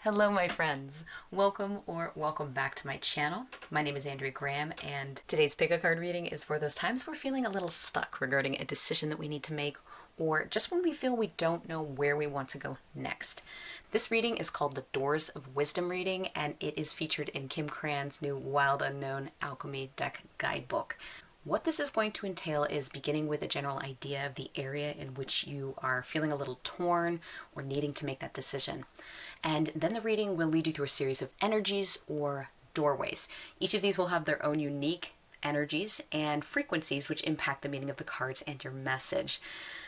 Hello my friends, welcome back to my channel. My name is Andrea Graham and today's pick a card reading is for those times we're feeling a little stuck regarding a decision that we need to make or just when we feel we don't know where we want to go next. This reading is called the Doors of Wisdom reading and it is featured in Kim Krans' new Wild Unknown Alchemy deck guidebook. What this is going to entail is beginning with a general idea of the area in which you are feeling a little torn or needing to make that decision. And then the reading will lead you through a series of energies or doorways. Each of these will have their own unique energies and frequencies which impact the meaning of the cards and your message.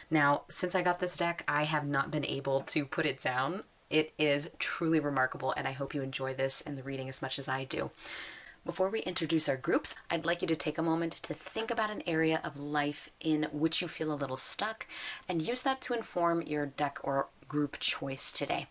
Now, since I got this deck, I have not been able to put it down. It is truly remarkable and I hope you enjoy this and the reading as much as I do. Before we introduce our groups, I'd like you to take a moment to think about an area of life in which you feel a little stuck and use that to inform your deck or group choice today.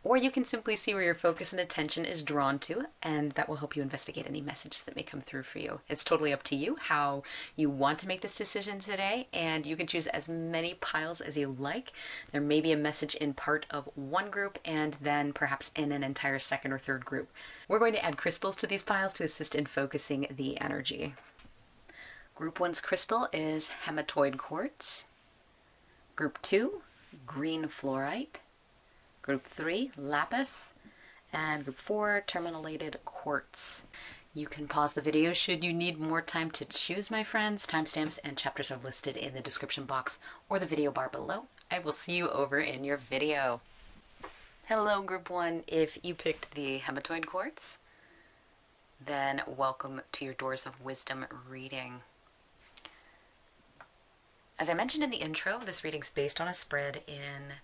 Or you can simply see where your focus and attention is drawn to, and that will help you investigate any messages that may come through for you. It's totally up to you how you want to make this decision today, and you can choose as many piles as you like. There may be a message in part of one group, and then perhaps in an entire second or third group. We're going to add crystals to these piles to assist in focusing the energy. Group 1's crystal is Hematoid Quartz. Group 2, green Flourite. Group 3, Lapis, and Group 4, Tourmalinated Quartz. You can pause the video should you need more time to choose, my friends. Timestamps and chapters are listed in the description box or the video bar below. I will see you over in your video. Hello, Group 1. If you picked the Hematoid Quartz, then welcome to your Doors of Wisdom reading. As I mentioned in the intro, this reading's based on a spread in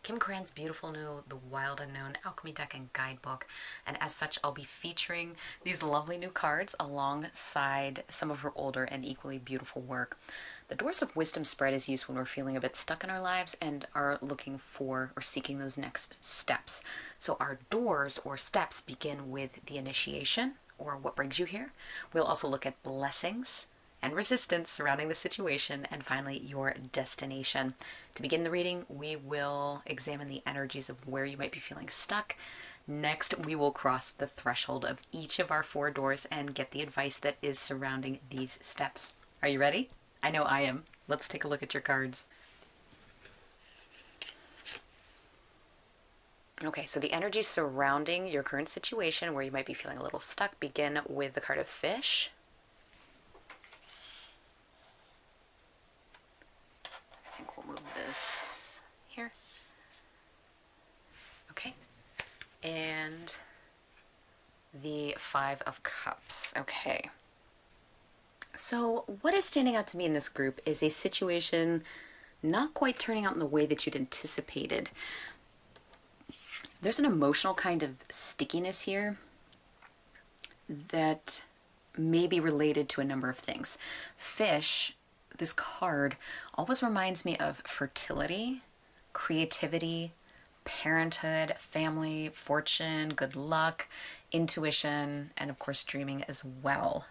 Kim Krans' beautiful new The Wild Unknown Alchemy deck and guidebook, and as such I'll be featuring these lovely new cards alongside some of her older and equally beautiful work. The Doors of Wisdom spread is used when we're feeling a bit stuck in our lives and are looking for or seeking those next steps. So our doors or steps begin with the initiation, or what brings you here. We'll also look at blessings and resistance surrounding the situation, and finally your destination. To begin the reading, we will examine the energies of where you might be feeling stuck. Next, we will cross the threshold of each of our 4 doors and get the advice that is surrounding these steps. Are you ready? I know I am. Let's take a look at your cards. Okay, so the energies surrounding your current situation where you might be feeling a little stuck begin with the card of Fish. This here. Okay. And the 5 of Cups. Okay. So what is standing out to me in this group is a situation not quite turning out in the way that you'd anticipated. There's an emotional kind of stickiness here that may be related to a number of things. Fish, this card, always reminds me of fertility, creativity, parenthood, family, fortune, good luck, intuition, and of course dreaming as well.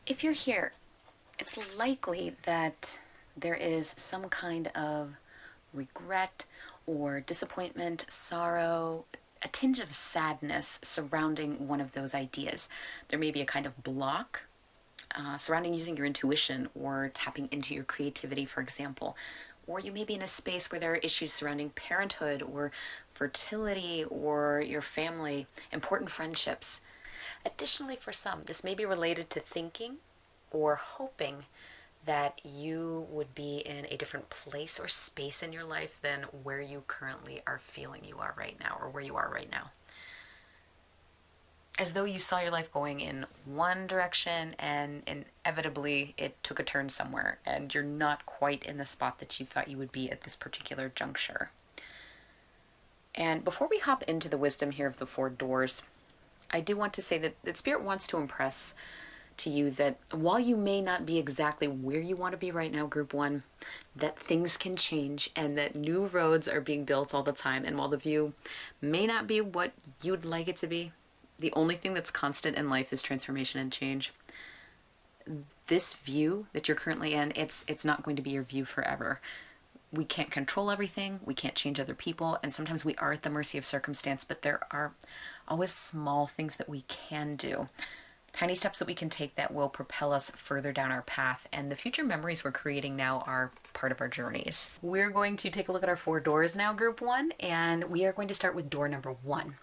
If you're here, it's likely that there is some kind of regret or disappointment, sorrow, a tinge of sadness surrounding one of those ideas. There may be a kind of block surrounding using your intuition or tapping into your creativity, for example. Or you may be in a space where there are issues surrounding parenthood or fertility or your family, important friendships. Additionally, for some, this may be related to thinking or hoping that you would be in a different place or space in your life than where you currently are feeling you are right now or where you are right now. As though you saw your life going in one direction and inevitably it took a turn somewhere and you're not quite in the spot that you thought you would be at this particular juncture. And before we hop into the wisdom here of the 4 doors, I do want to say that Spirit wants to impress to you that while you may not be exactly where you want to be right now, Group 1, that things can change and that new roads are being built all the time. And while the view may not be what you'd like it to be, the only thing that's constant in life is transformation and change. This view that you're currently in, it's not going to be your view forever. We can't control everything, we can't change other people, and sometimes we are at the mercy of circumstance, but there are always small things that we can do. Tiny steps that we can take that will propel us further down our path, and the future memories we're creating now are part of our journeys. We're going to take a look at our 4 doors now, group 1, and we are going to start with door number 1.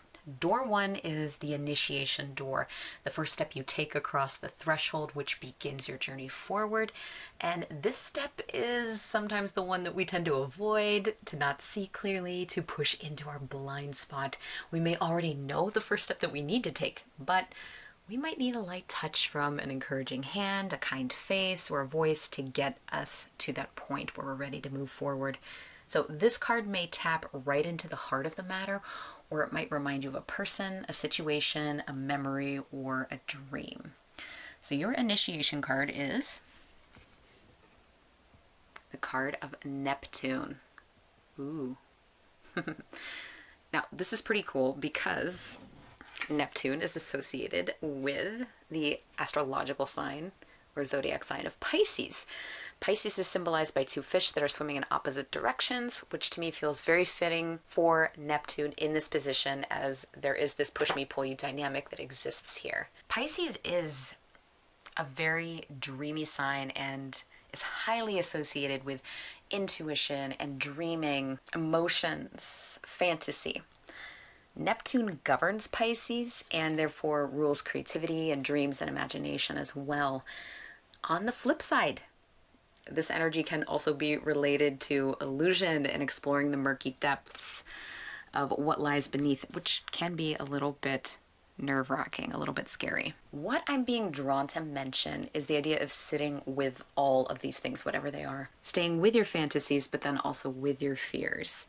Door 1 is the initiation door, the first step you take across the threshold, which begins your journey forward. And this step is sometimes the one that we tend to avoid, to not see clearly, to push into our blind spot. We may already know the first step that we need to take, but we might need a light touch from an encouraging hand, a kind face, or a voice to get us to that point where we're ready to move forward. So this card may tap right into the heart of the matter, or it might remind you of a person, a situation, a memory, or a dream. So your initiation card is the card of Neptune. Ooh. Now, this is pretty cool because Neptune is associated with the astrological sign or zodiac sign of Pisces. Pisces is symbolized by 2 fish that are swimming in opposite directions, which to me feels very fitting for Neptune in this position, as there is this push me pull you dynamic that exists here. Pisces is a very dreamy sign and is highly associated with intuition and dreaming, emotions, fantasy. Neptune governs Pisces and therefore rules creativity and dreams and imagination as well. On the flip side, this energy can also be related to illusion and exploring the murky depths of what lies beneath, which can be a little bit nerve-wracking, a little bit scary. What I'm being drawn to mention is the idea of sitting with all of these things, whatever they are. Staying with your fantasies, but then also with your fears.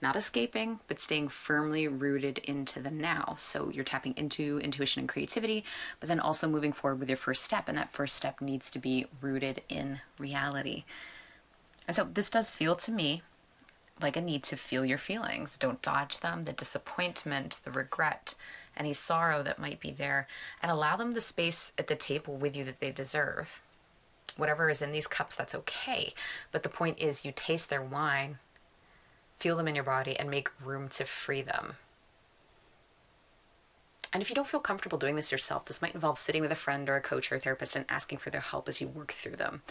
Not escaping, but staying firmly rooted into the now. So you're tapping into intuition and creativity, but then also moving forward with your first step. And that first step needs to be rooted in reality. And so this does feel to me like a need to feel your feelings. Don't dodge them, the disappointment, the regret, any sorrow that might be there, and allow them the space at the table with you that they deserve. Whatever is in these cups, that's okay. But the point is you taste their wine, feel them in your body, and make room to free them. And if you don't feel comfortable doing this yourself, this might involve sitting with a friend or a coach or a therapist and asking for their help as you work through them.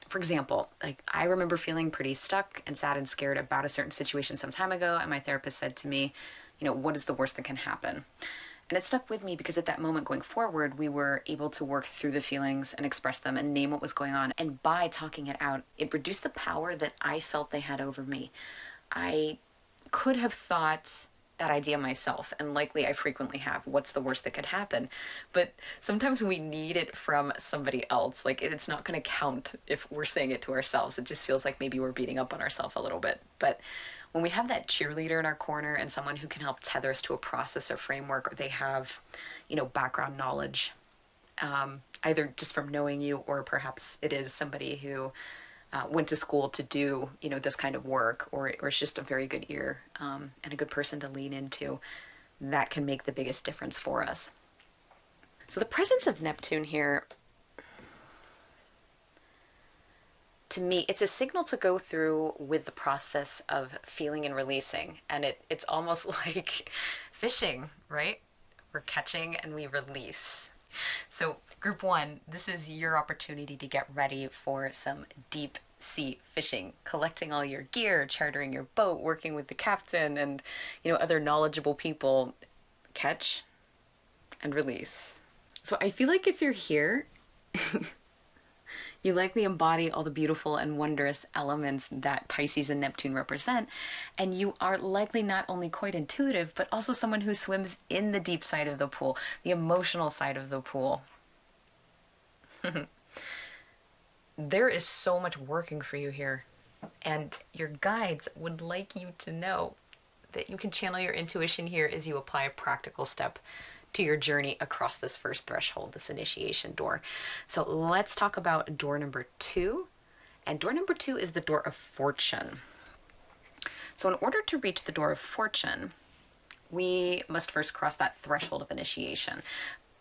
For example, I remember feeling pretty stuck and sad and scared about a certain situation some time ago, and my therapist said to me, what is the worst that can happen? And it stuck with me because at that moment going forward, we were able to work through the feelings and express them and name what was going on. And by talking it out, it reduced the power that I felt they had over me. I could have thought that idea myself, and likely I frequently have. What's the worst that could happen? But sometimes we need it from somebody else. It's not going to count if we're saying it to ourselves. It just feels like maybe we're beating up on ourselves a little bit. But when we have that cheerleader in our corner and someone who can help tether us to a process or framework, or they have, background knowledge, either just from knowing you, or perhaps it is somebody who went to school to do, this kind of work, or is just a very good ear and a good person to lean into, that can make the biggest difference for us. So the presence of Neptune here, to me, it's a signal to go through with the process of feeling and releasing. And it's almost like fishing, right? We're catching and we release. So group 1, this is your opportunity to get ready for some deep sea fishing, collecting all your gear, chartering your boat, working with the captain and, other knowledgeable people. Catch and release. So I feel like if you're here, you likely embody all the beautiful and wondrous elements that Pisces and Neptune represent, and you are likely not only quite intuitive, but also someone who swims in the deep side of the pool, the emotional side of the pool. There is so much working for you here, and your guides would like you to know that you can channel your intuition here as you apply a practical step to your journey across this first threshold, this initiation door. So let's talk about door number 2. And door number 2 is the door of fortune. So in order to reach the door of fortune, we must first cross that threshold of initiation.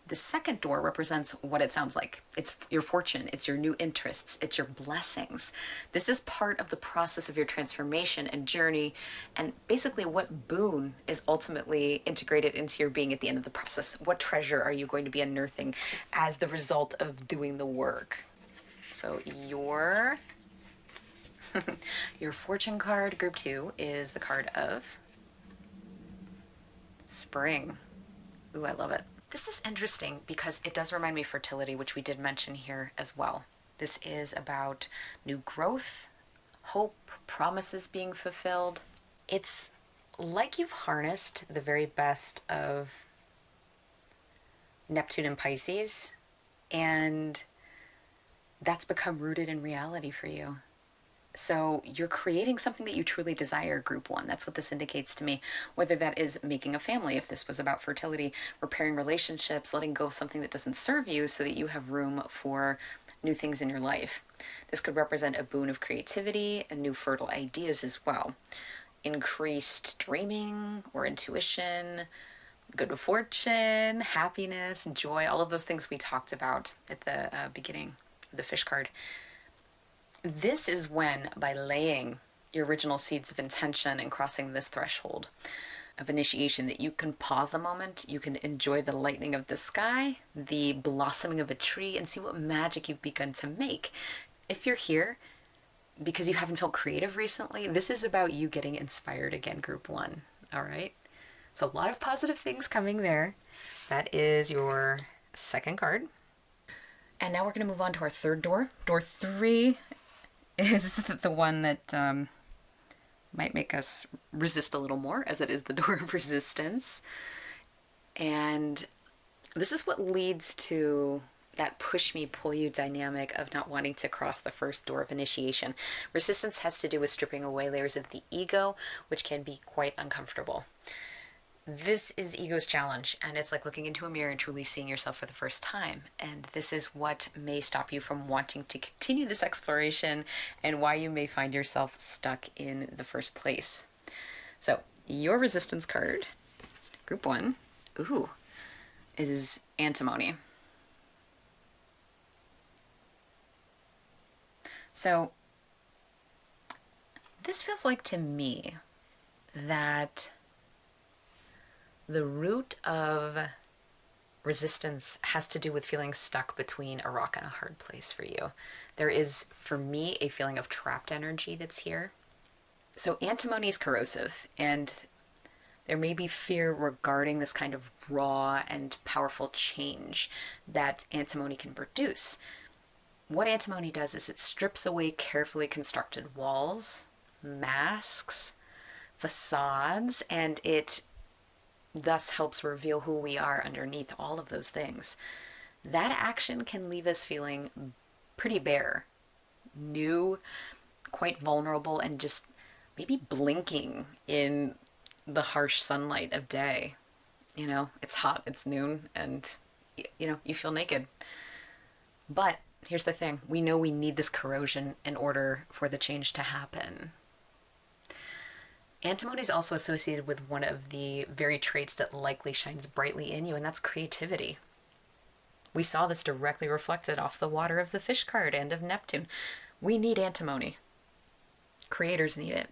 The second door represents what it sounds like. It's your fortune, it's your new interests, it's your blessings. This is part of the process of your transformation and journey, and basically what boon is ultimately integrated into your being at the end of the process. What treasure are you going to be unearthing as the result of doing the work? So your fortune card, group 2, is the card of spring. Ooh, I love it. This is interesting because it does remind me of fertility, which we did mention here as well. This is about new growth, hope, promises being fulfilled. It's like you've harnessed the very best of Neptune and Pisces, and that's become rooted in reality for you. So you're creating something that you truly desire, group 1. That's what this indicates to me. Whether that is making a family, if this was about fertility, repairing relationships, letting go of something that doesn't serve you so that you have room for new things in your life. This could represent a boon of creativity and new fertile ideas as well. Increased dreaming or intuition, good fortune, happiness, joy, all of those things we talked about at the beginning of the fish card. This is when, by laying your original seeds of intention and crossing this threshold of initiation, that you can pause a moment, you can enjoy the lightning of the sky, the blossoming of a tree, and see what magic you've begun to make. If you're here because you haven't felt creative recently, this is about you getting inspired again, group 1. All right? So a lot of positive things coming there. That is your second card. And now we're going to move on to our third door. Door 3 is the one that might make us resist a little more, as it is the door of resistance. And this is what leads to that push me, pull you dynamic of not wanting to cross the first door of initiation. Resistance has to do with stripping away layers of the ego, which can be quite uncomfortable. This is ego's challenge, and it's like looking into a mirror and truly seeing yourself for the first time. And this is what may stop you from wanting to continue this exploration and why you may find yourself stuck in the first place. So your resistance card, group 1, is antimony. So this feels like to me that the root of resistance has to do with feeling stuck between a rock and a hard place for you. There is, for me, a feeling of trapped energy that's here. So antimony is corrosive, and there may be fear regarding this kind of raw and powerful change that antimony can produce. What antimony does is it strips away carefully constructed walls, masks, facades, and it thus helps reveal who we are underneath all of those things. That action can leave us feeling pretty bare, new, quite vulnerable, and just maybe blinking in the harsh sunlight of day. You know, it's hot, it's noon, and you feel naked. But here's the thing, we know we need this corrosion in order for the change to happen. Antimony is also associated with one of the very traits that likely shines brightly in you, and that's creativity. We saw this directly reflected off the water of the fish card and of Neptune. We need antimony. Creators need it.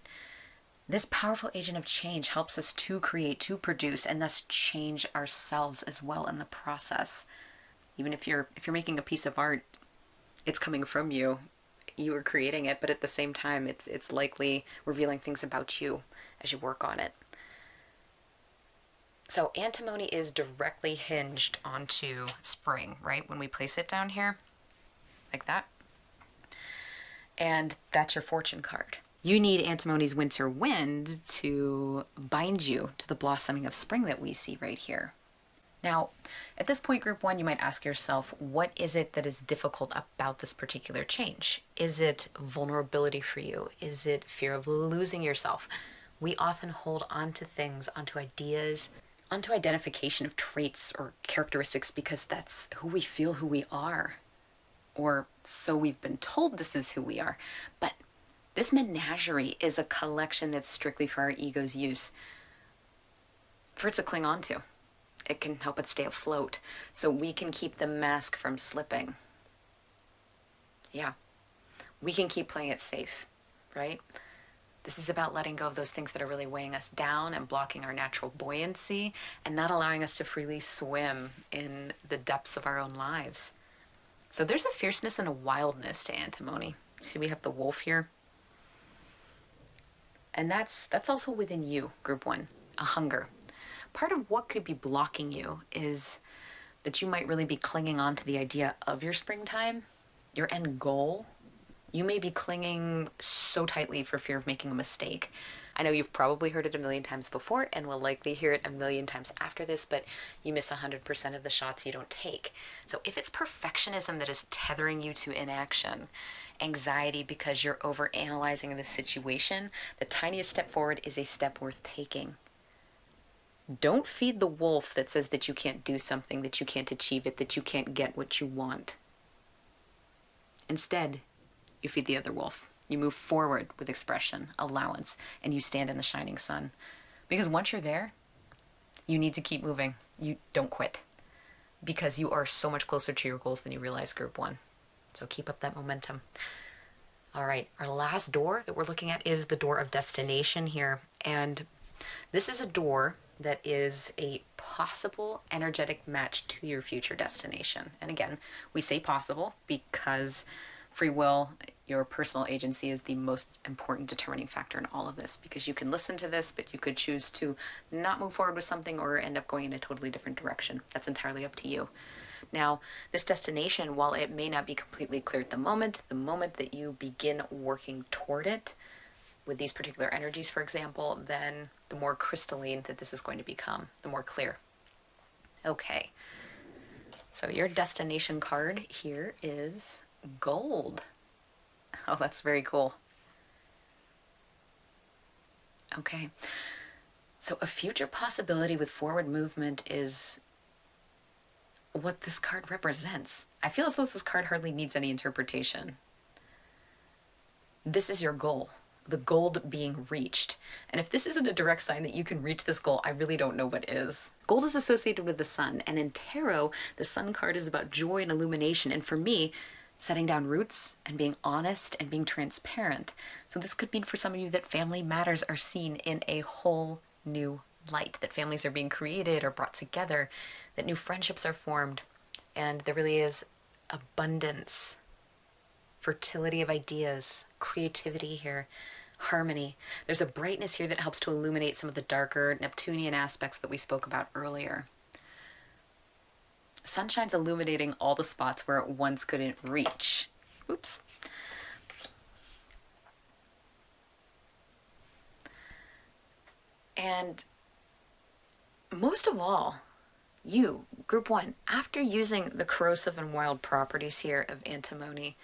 This powerful agent of change helps us to create, to produce, and thus change ourselves as well in the process. Even if you're making a piece of art, it's coming from you. You are creating it, but at the same time, it's likely revealing things about you as you work on it. So antimony is directly hinged onto spring, right? When we place it down here, like that. And that's your fortune card. You need antimony's winter wind to bind you to the blossoming of spring that we see right here. Now, at this point, group 1, you might ask yourself, what is it that is difficult about this particular change? Is it vulnerability for you? Is it fear of losing yourself? We often hold on to things, onto ideas, onto identification of traits or characteristics because that's who we feel who we are. Or so we've been told this is who we are. But this menagerie is a collection that's strictly for our ego's use, for it to cling on to. It can help it stay afloat so we can keep the mask from slipping. Yeah, we can keep playing it safe, right? This is about letting go of those things that are really weighing us down and blocking our natural buoyancy and not allowing us to freely swim in the depths of our own lives. So there's a fierceness and a wildness to antimony. See, we have the wolf here. And that's also within you, group one, a hunger. Part of what could be blocking you is that you might really be clinging on to the idea of your springtime, your end goal. You may be clinging so tightly for fear of making a mistake. I know you've probably heard it a million times before and will likely hear it a million times after this, but you miss 100% of the shots you don't take. So if it's perfectionism that is tethering you to inaction, anxiety because you're overanalyzing the situation, the tiniest step forward is a step worth taking. Don't feed the wolf that says that you can't do something, that you can't achieve it, that you can't get what you want. Instead, you feed the other wolf. You move forward with expression, allowance, and you stand in the shining sun. Because once you're there, you need to keep moving. You don't quit. Because you are so much closer to your goals than you realize, group one. So keep up that momentum. All right, our last door that we're looking at is the door of destination here. And this is a door that is a possible energetic match to your future destination. And again, we say possible because free will, your personal agency, is the most important determining factor in all of this, because you can listen to this, but you could choose to not move forward with something or end up going in a totally different direction. That's entirely up to you. Now, this destination, while it may not be completely clear at the moment that you begin working toward it with these particular energies, for example, then the more crystalline that this is going to become, the more clear. Okay, so your destination card here is gold. Oh, that's very cool. Okay, so a future possibility with forward movement is what this card represents. I feel as though this card hardly needs any interpretation. This is your goal, the goal being reached. And if this isn't a direct sign that you can reach this goal, I really don't know what is. Gold is associated with the sun, and in tarot, the sun card is about joy and illumination. And for me, setting down roots and being honest and being transparent. So this could mean for some of you that family matters are seen in a whole new light, that families are being created or brought together, that new friendships are formed, and there really is abundance, fertility of ideas, creativity here, harmony. There's a brightness here that helps to illuminate some of the darker Neptunian aspects that we spoke about earlier. Sunshine's illuminating all the spots where it once couldn't reach. Oops. And most of all, you, group one, after using the corrosive and wild properties here of antimony,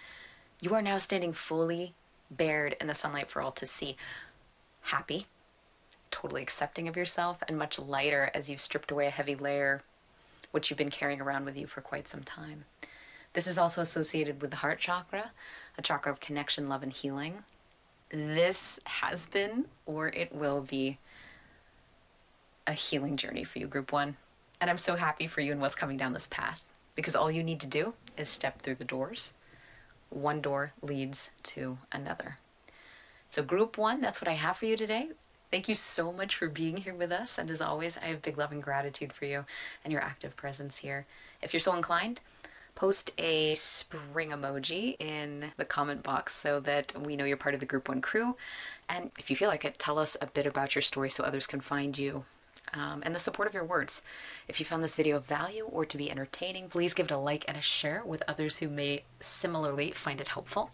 you are now standing fully bared in the sunlight for all to see. Happy, totally accepting of yourself, and much lighter as you've stripped away a heavy layer which you've been carrying around with you for quite some time. This is also associated with the heart chakra, a chakra of connection, love, and healing. This has been, or it will be, a healing journey for you, group one. And I'm so happy for you and what's coming down this path, because all you need to do is step through the doors. One door leads to another. So group one, that's what I have for you today. Thank you so much for being here with us. And as always, I have big love and gratitude for you and your active presence here. If you're so inclined, post a spring emoji in the comment box so that we know you're part of the group one crew. And if you feel like it, tell us a bit about your story so others can find you. And the support of your words. If you found this video of value or to be entertaining, please give it a like and a share with others who may similarly find it helpful.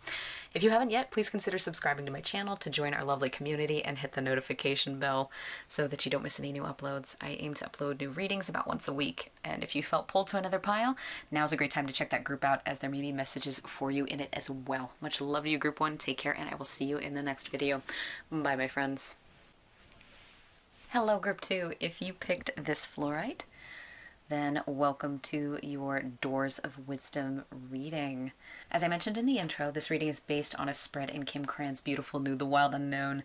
If you haven't yet, please consider subscribing to my channel to join our lovely community and hit the notification bell so that you don't miss any new uploads. I aim to upload new readings about once a week. And if you felt pulled to another pile, now's a great time to check that group out, as there may be messages for you in it as well. Much love to you, group one. Take care, and I will see you in the next video. Bye, my friends. Hello, group two. If you picked this Flourite, then welcome to your Doors of Wisdom reading. As I mentioned in the intro, this reading is based on a spread in Kim Krans' beautiful new The Wild Unknown.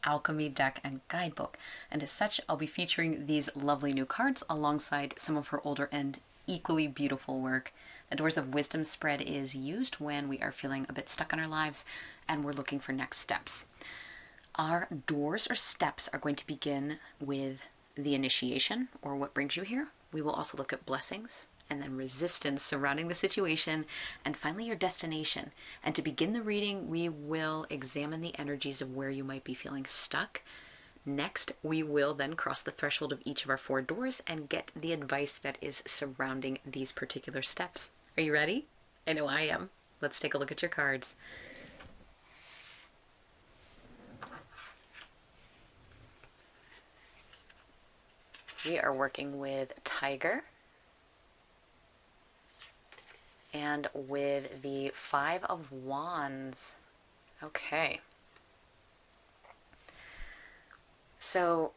Alchemy deck and guidebook. And as such, I'll be featuring these lovely new cards alongside some of her older and equally beautiful work. The Doors of Wisdom spread is used when we are feeling a bit stuck in our lives and we're looking for next steps. Our doors or steps are going to begin with the initiation, or what brings you here. We will also look at blessings and then resistance surrounding the situation, and finally your destination. And to begin the reading, we will examine the energies of where you might be feeling stuck. Next, we will then cross the threshold of each of our 4 doors and get the advice that is surrounding these particular steps. Are you ready? I know I am. Let's take a look at your cards. We are working with Tiger and with the 5 of Wands. Okay. So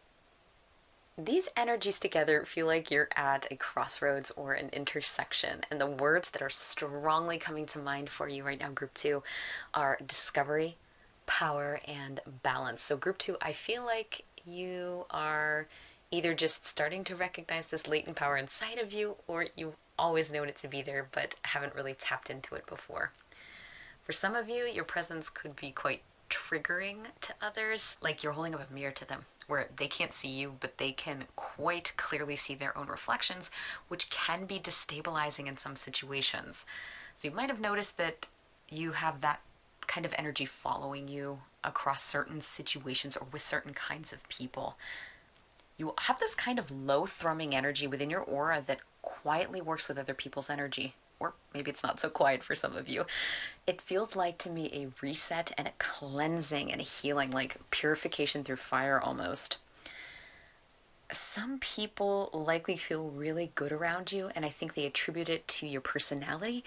these energies together feel like you're at a crossroads or an intersection, and the words that are strongly coming to mind for you right now, Group 2, are discovery, power, and balance. So Group 2, I feel like you are either just starting to recognize this latent power inside of you, or you've always known it to be there but haven't really tapped into it before. For some of you, your presence could be quite triggering to others, like you're holding up a mirror to them where they can't see you, but they can quite clearly see their own reflections, which can be destabilizing in some situations. So you might have noticed that you have that kind of energy following you across certain situations or with certain kinds of people. You have this kind of low thrumming energy within your aura that quietly works with other people's energy. Or maybe it's not so quiet for some of you. It feels like to me a reset and a cleansing and a healing, like purification through fire almost. Some people likely feel really good around you, and I think they attribute it to your personality.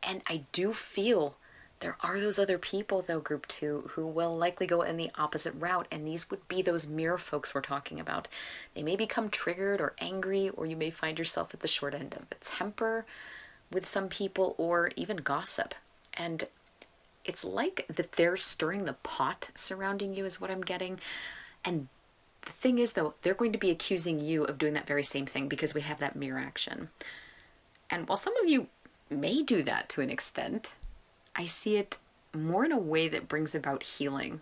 And I do feel there are those other people, though, Group 2, who will likely go in the opposite route, and these would be those mirror folks we're talking about. They may become triggered or angry, or you may find yourself at the short end of a temper with some people, or even gossip. And it's like that they're stirring the pot surrounding you is what I'm getting. And the thing is, though, they're going to be accusing you of doing that very same thing because we have that mirror action. And while some of you may do that to an extent, I see it more in a way that brings about healing.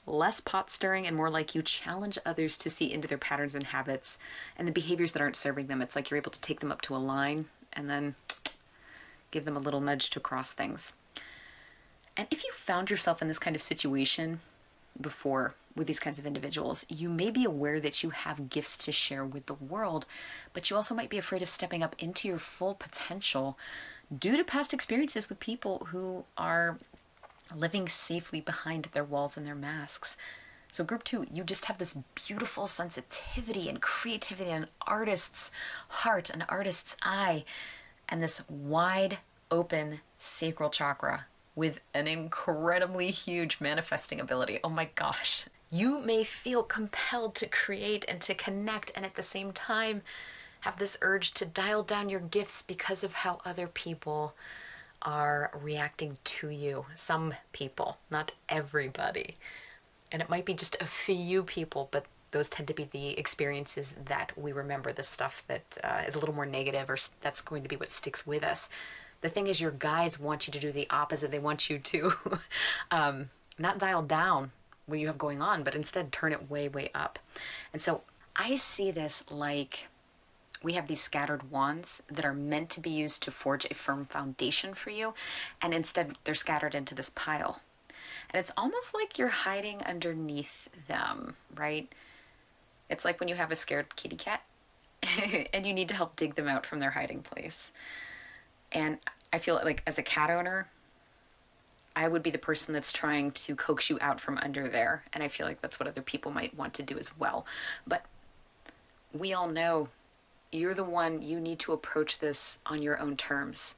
Less pot stirring and more like you challenge others to see into their patterns and habits and the behaviors that aren't serving them. It's like you're able to take them up to a line and then give them a little nudge to cross things. And if you found yourself in this kind of situation before with these kinds of individuals, you may be aware that you have gifts to share with the world, but you also might be afraid of stepping up into your full potential due to past experiences with people who are living safely behind their walls and their masks. So Group 2, you just have this beautiful sensitivity and creativity and an artist's heart, an artist's eye, and this wide open sacral chakra with an incredibly huge manifesting ability. Oh my gosh. You may feel compelled to create and to connect, and at the same time have this urge to dial down your gifts because of how other people are reacting to you. Some people, not everybody. And it might be just a few people, but those tend to be the experiences that we remember, the stuff that is a little more negative, or that's going to be what sticks with us. The thing is, your guides want you to do the opposite. They want you to not dial down what you have going on, but instead turn it way, way up. And so I see this like we have these scattered wands that are meant to be used to forge a firm foundation for you, and instead they're scattered into this pile. And it's almost like you're hiding underneath them, right? It's like when you have a scared kitty cat and you need to help dig them out from their hiding place. And I feel like as a cat owner, I would be the person that's trying to coax you out from under there. And I feel like that's what other people might want to do as well. But we all know you're the one, you need to approach this on your own terms.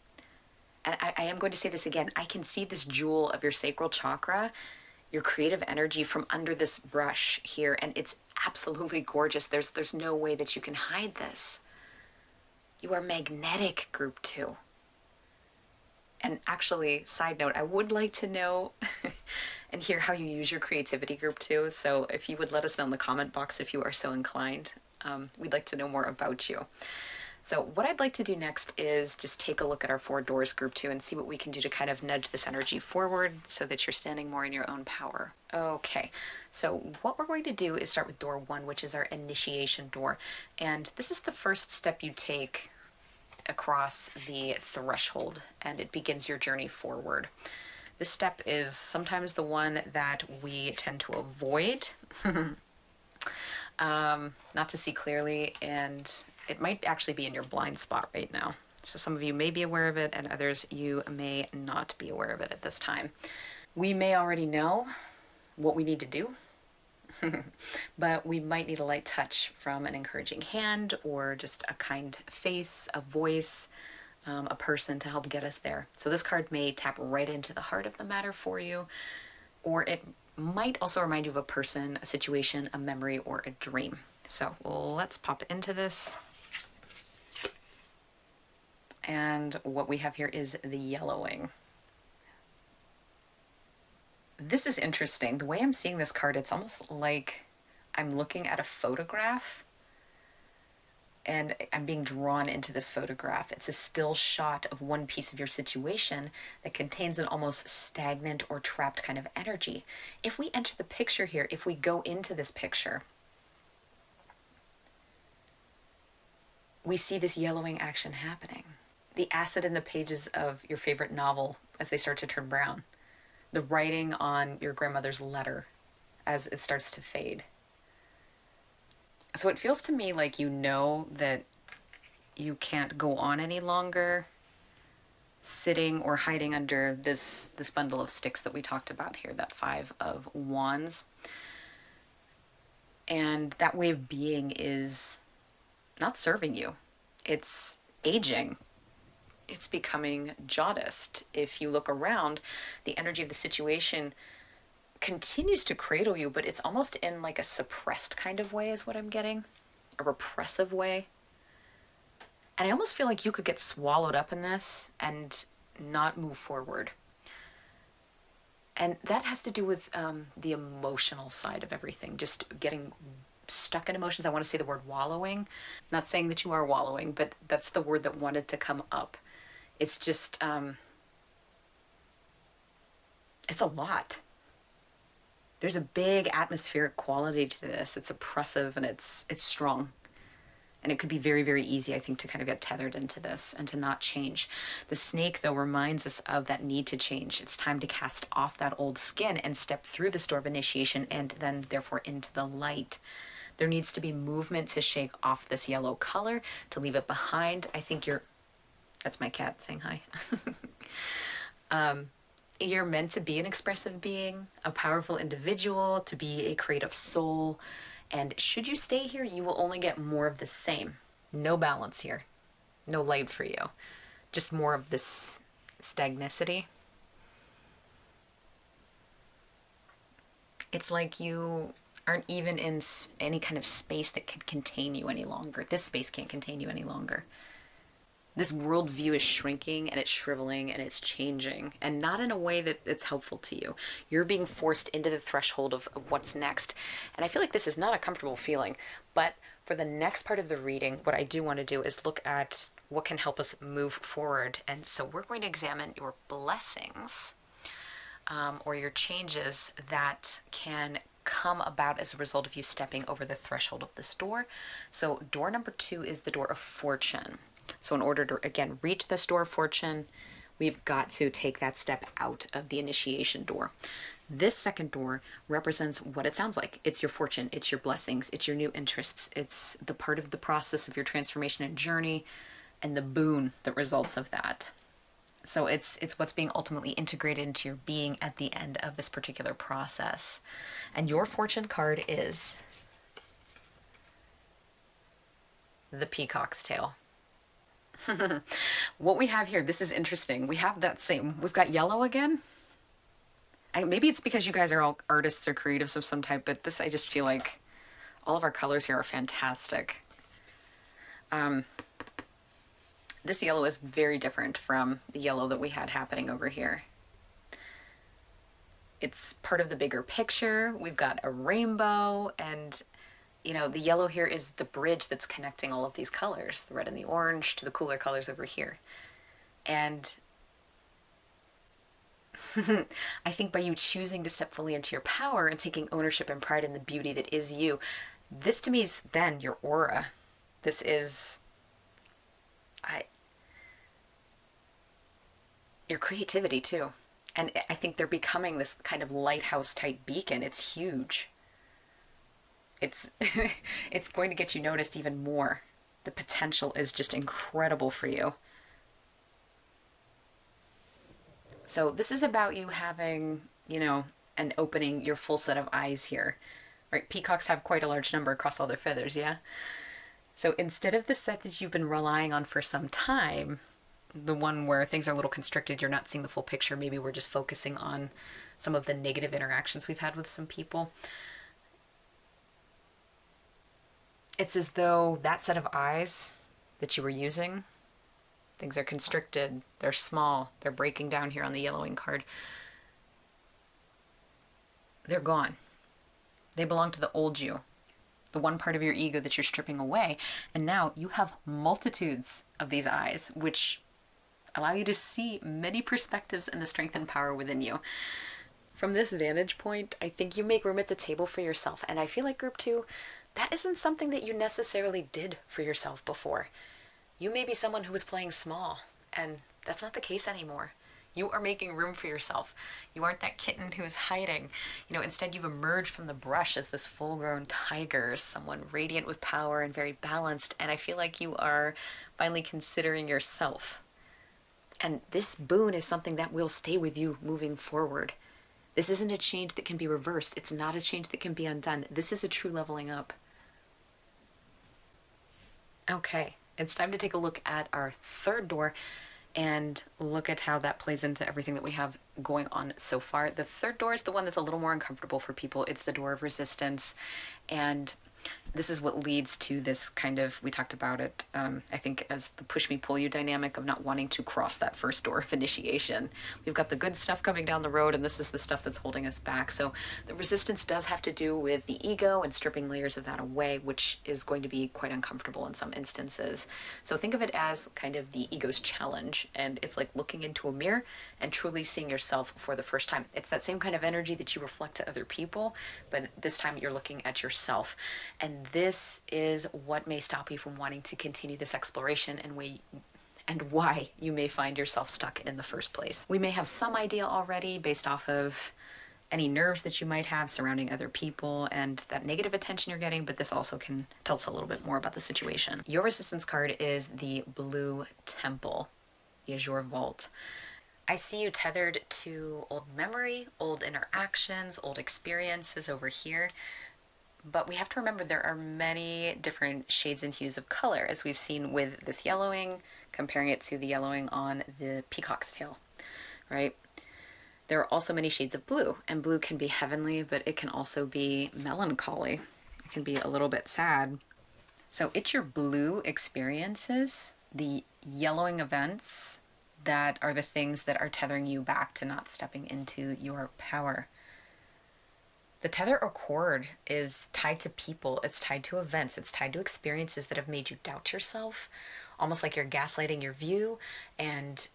And I am going to say this again. I can see this jewel of your sacral chakra, your creative energy from under this brush here. And it's absolutely gorgeous. There's no way that you can hide this. You are magnetic, Group 2. And actually, side note, I would like to know and hear how you use your creativity group too. So if you would let us know in the comment box if you are so inclined, we'd like to know more about you. So what I'd like to do next is just take a look at our 4 doors group too and see what we can do to kind of nudge this energy forward so that you're standing more in your own power. Okay, so what we're going to do is start with door 1, which is our initiation door. And this is the first step you take across the threshold, and it begins your journey forward. This step is sometimes the one that we tend to avoid, not to see clearly, and it might actually be in your blind spot right now. So some of you may be aware of it, and others you may not be aware of it at this time. We may already know what we need to do, but we might need a light touch from an encouraging hand or just a kind face, a voice, a person to help get us there. So this card may tap right into the heart of the matter for you, or it might also remind you of a person, a situation, a memory, or a dream. So let's pop into this. And what we have here is the yellowing. This is interesting. The way I'm seeing this card, it's almost like I'm looking at a photograph and I'm being drawn into this photograph. It's a still shot of one piece of your situation that contains an almost stagnant or trapped kind of energy. If we enter the picture here, if we go into this picture, we see this yellowing action happening. The acid in the pages of your favorite novel as they start to turn brown. The writing on your grandmother's letter as it starts to fade. So it feels to me like you know that you can't go on any longer sitting or hiding under this bundle of sticks that we talked about here, that 5 of Wands. And that way of being is not serving you. It's aging. It's becoming jaundiced. If you look around, the energy of the situation continues to cradle you, but it's almost in like a suppressed kind of way is what I'm getting. A repressive way. And I almost feel like you could get swallowed up in this and not move forward. And that has to do with the emotional side of everything. Just getting stuck in emotions. I want to say the word wallowing. Not saying that you are wallowing, but that's the word that wanted to come up. It's just, it's a lot. There's a big atmospheric quality to this. It's oppressive and it's strong. And it could be very, very easy, I think, to kind of get tethered into this and to not change. The snake, though, reminds us of that need to change. It's time to cast off that old skin and step through the door of initiation and then, therefore, into the light. There needs to be movement to shake off this yellow color, to leave it behind. I think that's my cat saying hi. You're meant to be an expressive being, a powerful individual, to be a creative soul. And should you stay here, you will only get more of the same. No balance here. No light for you. Just more of this stagnicity. It's like you aren't even in any kind of space that can contain you any longer. This space can't contain you any longer. This worldview is shrinking and it's shriveling and it's changing, and not in a way that it's helpful to you. You're being forced into the threshold of what's next. And I feel like this is not a comfortable feeling, but for the next part of the reading, what I do want to do is look at what can help us move forward. And so we're going to examine your blessings or your changes that can come about as a result of you stepping over the threshold of this door. So door number 2 is the door of fortune. So in order to, again, reach this door of fortune, we've got to take that step out of the initiation door. This second door represents what it sounds like. It's your fortune, it's your blessings, it's your new interests, it's the part of the process of your transformation and journey and the boon that results of that. So it's what's being ultimately integrated into your being at the end of this particular process. And your fortune card is the peacock's tail. What we have here, this is interesting. We have that same, we've got yellow again. Maybe it's because you guys are all artists or creatives of some type, but this, I just feel like all of our colors here are fantastic. This yellow is very different from the yellow that we had happening over here. It's part of the bigger picture. We've got a rainbow, and you know, the yellow here is the bridge that's connecting all of these colors, the red and the orange, to the cooler colors over here. And I think by you choosing to step fully into your power and taking ownership and pride in the beauty that is you, this to me is then your aura. This is your creativity too. And I think they're becoming this kind of lighthouse type beacon. It's huge. It's it's going to get you noticed even more. The potential is just incredible for you. So this is about you having, you know, and opening your full set of eyes here. Right? Peacocks have quite a large number across all their feathers, yeah? So instead of the set that you've been relying on for some time, the one where things are a little constricted, you're not seeing the full picture, maybe we're just focusing on some of the negative interactions we've had with some people. It's as though that set of eyes that you were using, things are constricted, they're small, they're breaking down here on the yellowing card. They're gone. They belong to the old you, the one part of your ego that you're stripping away. And now you have multitudes of these eyes, which allow you to see many perspectives and the strength and power within you. From this vantage point, I think you make room at the table for yourself. And I feel like group 2, that isn't something that you necessarily did for yourself before. You may be someone who was playing small, and that's not the case anymore. You are making room for yourself. You aren't that kitten who is hiding. You know, instead you've emerged from the brush as this full-grown tiger, someone radiant with power and very balanced, and I feel like you are finally considering yourself. And this boon is something that will stay with you moving forward. This isn't a change that can be reversed. It's not a change that can be undone. This is a true leveling up. Okay, it's time to take a look at our third door and look at how that plays into everything that we have going on so far. The third door is the one that's a little more uncomfortable for people. It's the door of resistance, and this is what leads to this kind of, we talked about it, I think, as the push me pull you dynamic of not wanting to cross that first door of initiation. We've got the good stuff coming down the road, and this is the stuff that's holding us back. So the resistance does have to do with the ego and stripping layers of that away, which is going to be quite uncomfortable in some instances. So think of it as kind of the ego's challenge, and it's like looking into a mirror and truly seeing yourself for the first time. It's that same kind of energy that you reflect to other people, but this time you're looking at yourself. And this is what may stop you from wanting to continue this exploration and why you may find yourself stuck in the first place. We may have some idea already based off of any nerves that you might have surrounding other people and that negative attention you're getting, but this also can tell us a little bit more about the situation. Your resistance card is the Blue Temple, the Azure Vault. I see you tethered to old memory, old interactions, old experiences over here. But we have to remember there are many different shades and hues of color, as we've seen with this yellowing, comparing it to the yellowing on the peacock's tail, right? There are also many shades of blue, and blue can be heavenly, but it can also be melancholy. It can be a little bit sad. So it's your blue experiences, the yellowing events, that are the things that are tethering you back to not stepping into your power. The tether or cord is tied to people, it's tied to events, it's tied to experiences that have made you doubt yourself, almost like you're gaslighting your view and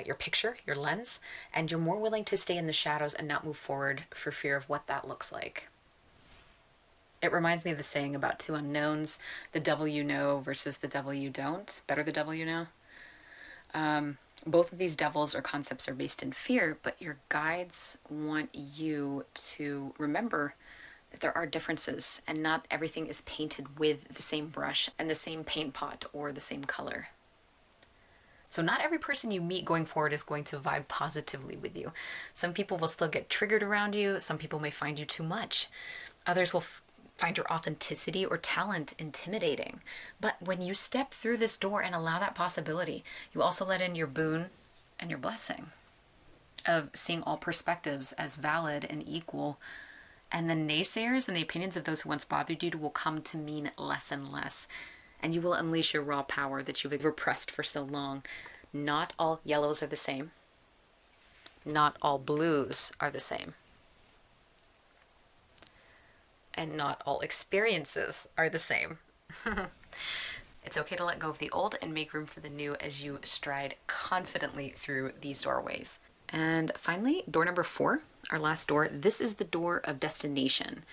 your picture, your lens, and you're more willing to stay in the shadows and not move forward for fear of what that looks like. It reminds me of the saying about two unknowns, the devil you know versus the devil you don't. Better the devil you know. Both of these devils or concepts are based in fear, but your guides want you to remember that there are differences and not everything is painted with the same brush and the same paint pot or the same color. So not every person you meet going forward is going to vibe positively with you. Some people will still get triggered around you. Some people may find you too much. Others will find your authenticity or talent intimidating. But when you step through this door and allow that possibility, you also let in your boon and your blessing of seeing all perspectives as valid and equal. And the naysayers and the opinions of those who once bothered you will come to mean less and less. and you will unleash your raw power that you've repressed for so long. Not all yellows are the same. Not all blues are the same. And not all experiences are the same. It's okay to let go of the old and make room for the new as you stride confidently through these doorways. And finally, door number 4, our last door. This is the door of destination.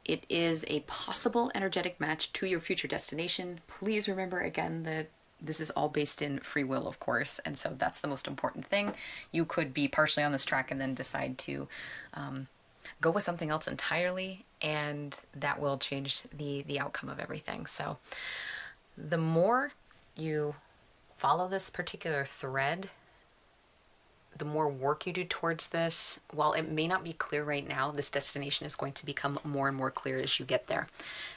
It is a possible energetic match to your future destination. Please remember again that this is all based in free will, of course, and so that's the most important thing. You could be partially on this track and then decide to go with something else entirely, and that will change the outcome of everything. So the more you follow this particular thread, the more work you do towards this, while it may not be clear right now, this destination is going to become more and more clear as you get there.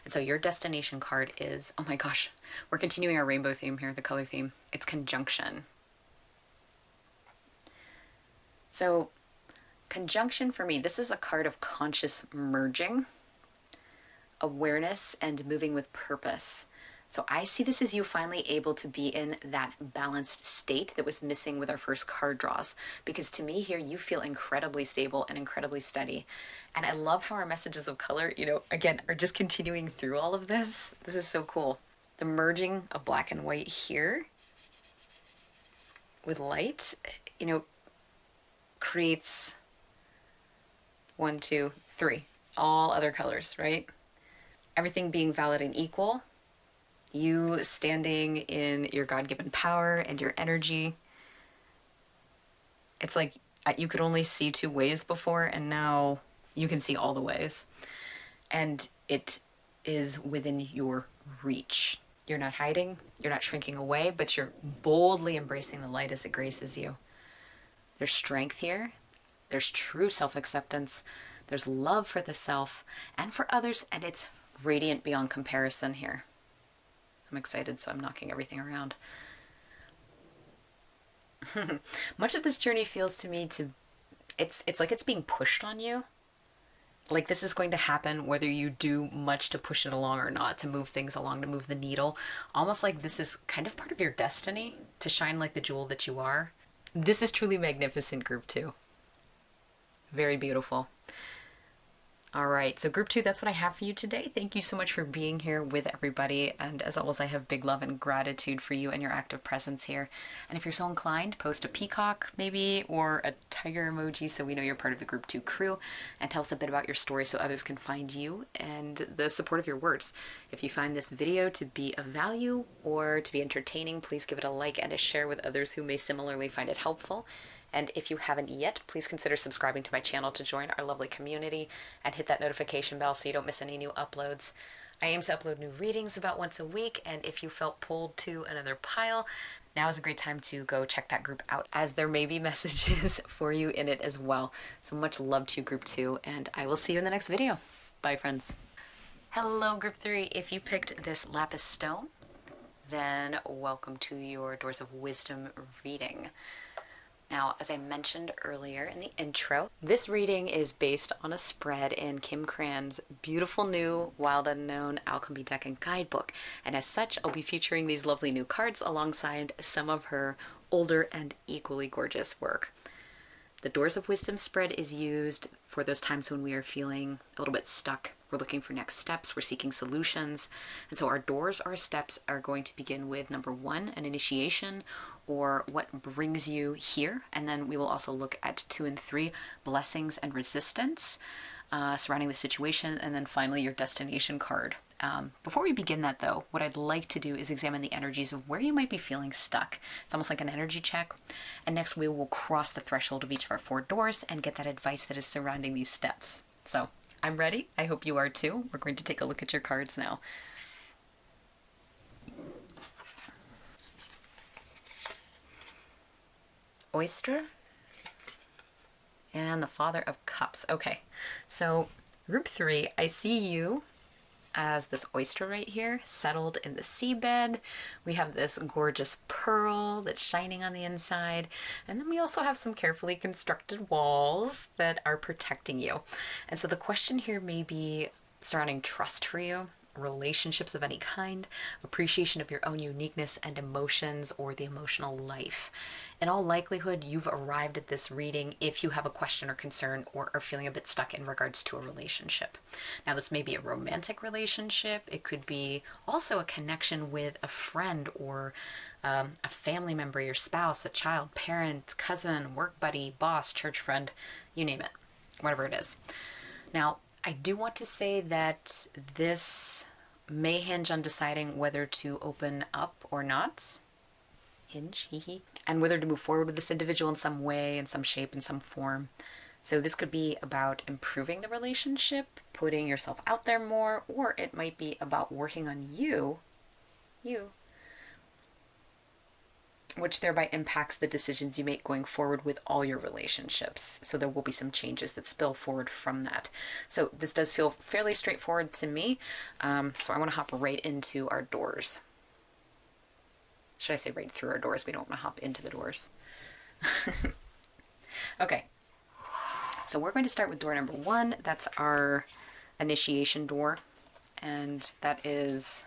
And so your destination card is, oh my gosh, we're continuing our rainbow theme here, the color theme. It's conjunction. So conjunction for me, this is a card of conscious merging, awareness, and moving with purpose. So I see this as you finally able to be in that balanced state that was missing with our first card draws. Because to me here, you feel incredibly stable and incredibly steady. And I love how our messages of color, again, are just continuing through all of this. This is so cool. The merging of black and white here with light, creates 1, 2, 3, all other colors, right? Everything being valid and equal. You standing in your God-given power and your energy. It's like you could only see 2 ways before, and now you can see all the ways. And it is within your reach. You're not hiding, you're not shrinking away, but you're boldly embracing the light as it graces you. There's strength here. There's true self-acceptance. There's love for the self and for others, and it's radiant beyond comparison here. I'm excited, so I'm knocking everything around. Much of this journey feels to me it's like it's being pushed on you. Like this is going to happen whether you do much to push it along or not, to move things along, to move the needle. Almost like this is kind of part of your destiny to shine like the jewel that you are. This is truly magnificent, group 2. Very beautiful. All right, so group 2, that's what I have for you today. Thank you so much for being here with everybody. And as always, I have big love and gratitude for you and your active presence here. And if you're so inclined, post a peacock maybe, or a tiger emoji so we know you're part of the group 2 crew, and tell us a bit about your story so others can find you and the support of your words. If you find this video to be of value or to be entertaining, please give it a like and a share with others who may similarly find it helpful. And if you haven't yet, please consider subscribing to my channel to join our lovely community and hit that notification bell so you don't miss any new uploads. I aim to upload new readings about once a week, and if you felt pulled to another pile, now is a great time to go check that group out, as there may be messages for you in it as well. So much love to you, group 2, and I will see you in the next video. Bye, friends. Hello, group 3. If you picked this Lapis stone, then welcome to your Doors of Wisdom reading. Now, as I mentioned earlier in the intro, this reading is based on a spread in Kimkrans' beautiful new Wild Unknown Alchemy deck and guidebook. And as such, I'll be featuring these lovely new cards alongside some of her older and equally gorgeous work. The Doors of Wisdom spread is used for those times when we are feeling a little bit stuck. We're looking for next steps, we're seeking solutions. And so our doors, our steps are going to begin with number 1, an initiation, or what brings you here. And then we will also look at 2 and 3, blessings and resistance surrounding the situation. And then finally, your destination card. Before we begin that though, what I'd like to do is examine the energies of where you might be feeling stuck. It's almost like an energy check. And next we will cross the threshold of each of our 4 doors and get that advice that is surrounding these steps. So I'm ready. I hope you are too. We're going to take a look at your cards now. Oyster and the Father of Cups. Okay, so group 3, I see you as this oyster right here, settled in the seabed. We have this gorgeous pearl that's shining on the inside, and then we also have some carefully constructed walls that are protecting you. And so the question here may be surrounding trust for you, relationships of any kind, appreciation of your own uniqueness and emotions, or the emotional life. In all likelihood, you've arrived at this reading if you have a question or concern or are feeling a bit stuck in regards to a relationship. Now, this may be a romantic relationship. It could be also a connection with a friend or a family member, your spouse, a child, parent, cousin, work buddy, boss, church friend, you name it, whatever it is. Now, I do want to say that this may hinge on deciding whether to open up or not. Hinge, and whether to move forward with this individual in some way, in some shape, in some form. So this could be about improving the relationship, putting yourself out there more, or it might be about working on you, which thereby impacts the decisions you make going forward with all your relationships. So there will be some changes that spill forward from that. So this does feel fairly straightforward to me. So I want to hop right into our doors. Should I say right through our doors? We don't want to hop into the doors. Okay. So we're going to start with door number 1. That's our initiation door. And that is,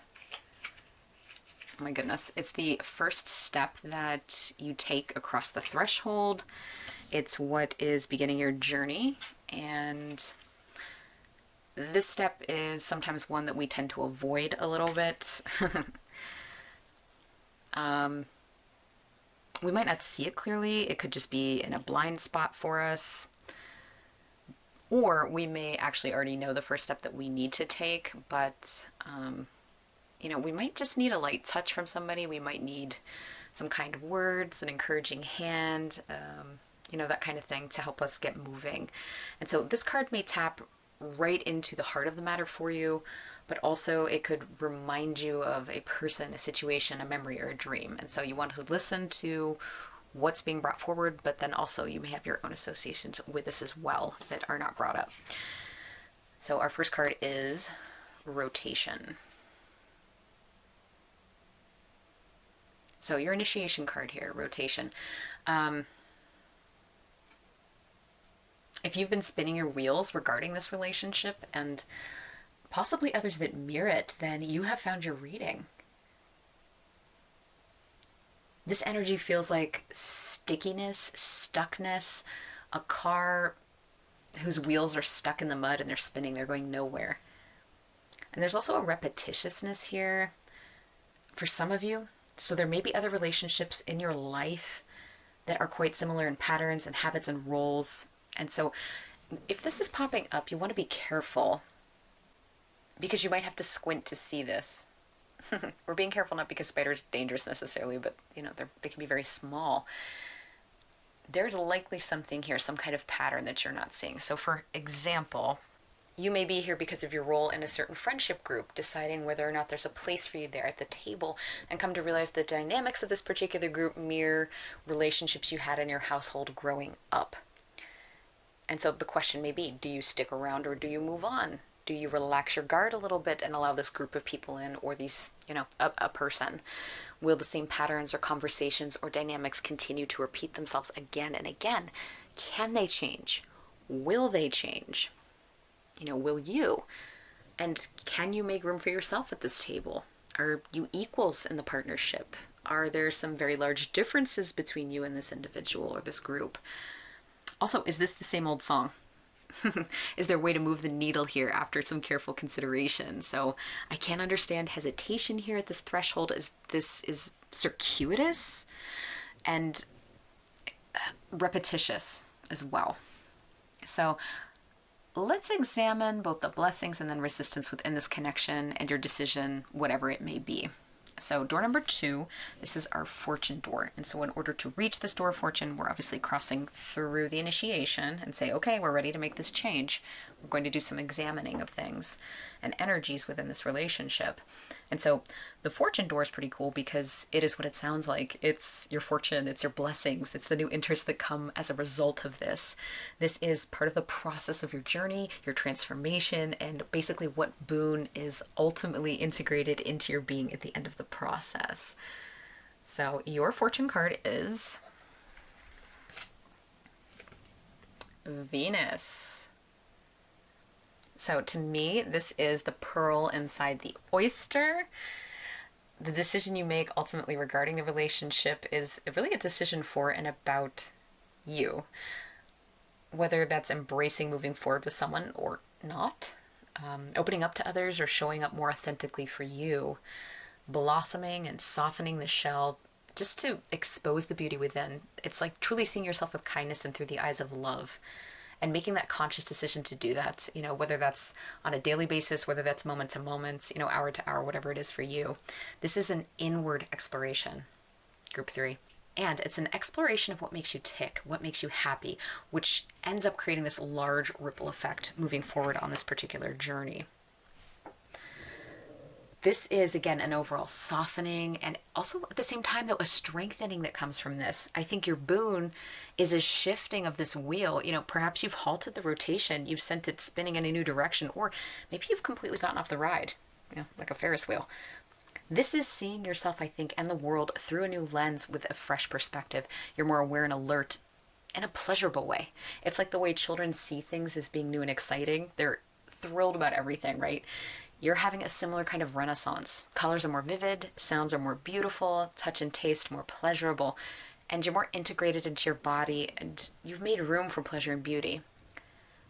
oh my goodness, it's the first step that you take across the threshold. It's what is beginning your journey. And this step is sometimes one that we tend to avoid a little bit. We might not see it clearly. It could just be in a blind spot for us. Or we may actually already know the first step that we need to take, but, you know, we might just need a light touch from somebody. We might need some kind words, an encouraging hand, you know, that kind of thing to help us get moving. And so this card may tap right into the heart of the matter for you, but also it could remind you of a person, a situation, a memory, or a dream. And so you want to listen to what's being brought forward, but then also you may have your own associations with this as well that are not brought up. So our first card is rotation. So your initiation card here, rotation. If you've been spinning your wheels regarding this relationship and possibly others that mirror it, then you have found your reading. This energy feels like stickiness, stuckness, a car whose wheels are stuck in the mud and they're spinning, they're going nowhere. And there's also a repetitiousness here for some of you. So there may be other relationships in your life that are quite similar in patterns and habits and roles. And so if this is popping up, you want to be careful because you might have to squint to see this. We're being careful not because spiders are dangerous necessarily, but you know, they can be very small. There's likely something here, some kind of pattern that you're not seeing. So for example, you may be here because of your role in a certain friendship group, deciding whether or not there's a place for you there at the table, and come to realize the dynamics of this particular group mirror relationships you had in your household growing up. And so the question may be, do you stick around or do you move on? Do you relax your guard a little bit and allow this group of people in, or these, you know, a person? Will the same patterns or conversations or dynamics continue to repeat themselves again and again? Can they change? Will they change? You know, will you? And can you make room for yourself at this table? Are you equals in the partnership? Are there some very large differences between you and this individual or this group? Also, is this the same old song? Is there a way to move the needle here after some careful consideration? So I can understand hesitation here at this threshold, as this is circuitous and repetitious as well. So let's examine both the blessings and then resistance within this connection and your decision, whatever it may be. So door number 2, this is our fortune door. And so in order to reach this door of fortune, we're obviously crossing through the initiation and say, okay, we're ready to make this change. We're going to do some examining of things and energies within this relationship. And so the fortune door is pretty cool because it is what it sounds like. It's your fortune, it's your blessings, it's the new interests that come as a result of this. This is part of the process of your journey, your transformation, and basically what boon is ultimately integrated into your being at the end of the process. So your fortune card is Venus. So to me, this is the pearl inside the oyster. The decision you make ultimately regarding the relationship is really a decision for and about you. Whether that's embracing moving forward with someone or not, opening up to others or showing up more authentically for you, blossoming and softening the shell just to expose the beauty within. It's like truly seeing yourself with kindness and through the eyes of love, and making that conscious decision to do that, whether that's on a daily basis, whether that's moment to moment, hour to hour, whatever it is for you. This is an inward exploration, group 3. And it's an exploration of what makes you tick, what makes you happy, which ends up creating this large ripple effect moving forward on this particular journey. This is, again, an overall softening and also at the same time, though, a strengthening that comes from this. I think your boon is a shifting of this wheel. Perhaps you've halted the rotation, you've sent it spinning in a new direction, or maybe you've completely gotten off the ride, like a Ferris wheel. This is seeing yourself, I think, and the world through a new lens with a fresh perspective. You're more aware and alert in a pleasurable way. It's like the way children see things as being new and exciting. They're thrilled about everything, right? You're having a similar kind of renaissance. Colors are more vivid, sounds are more beautiful, touch and taste more pleasurable, and you're more integrated into your body, and you've made room for pleasure and beauty.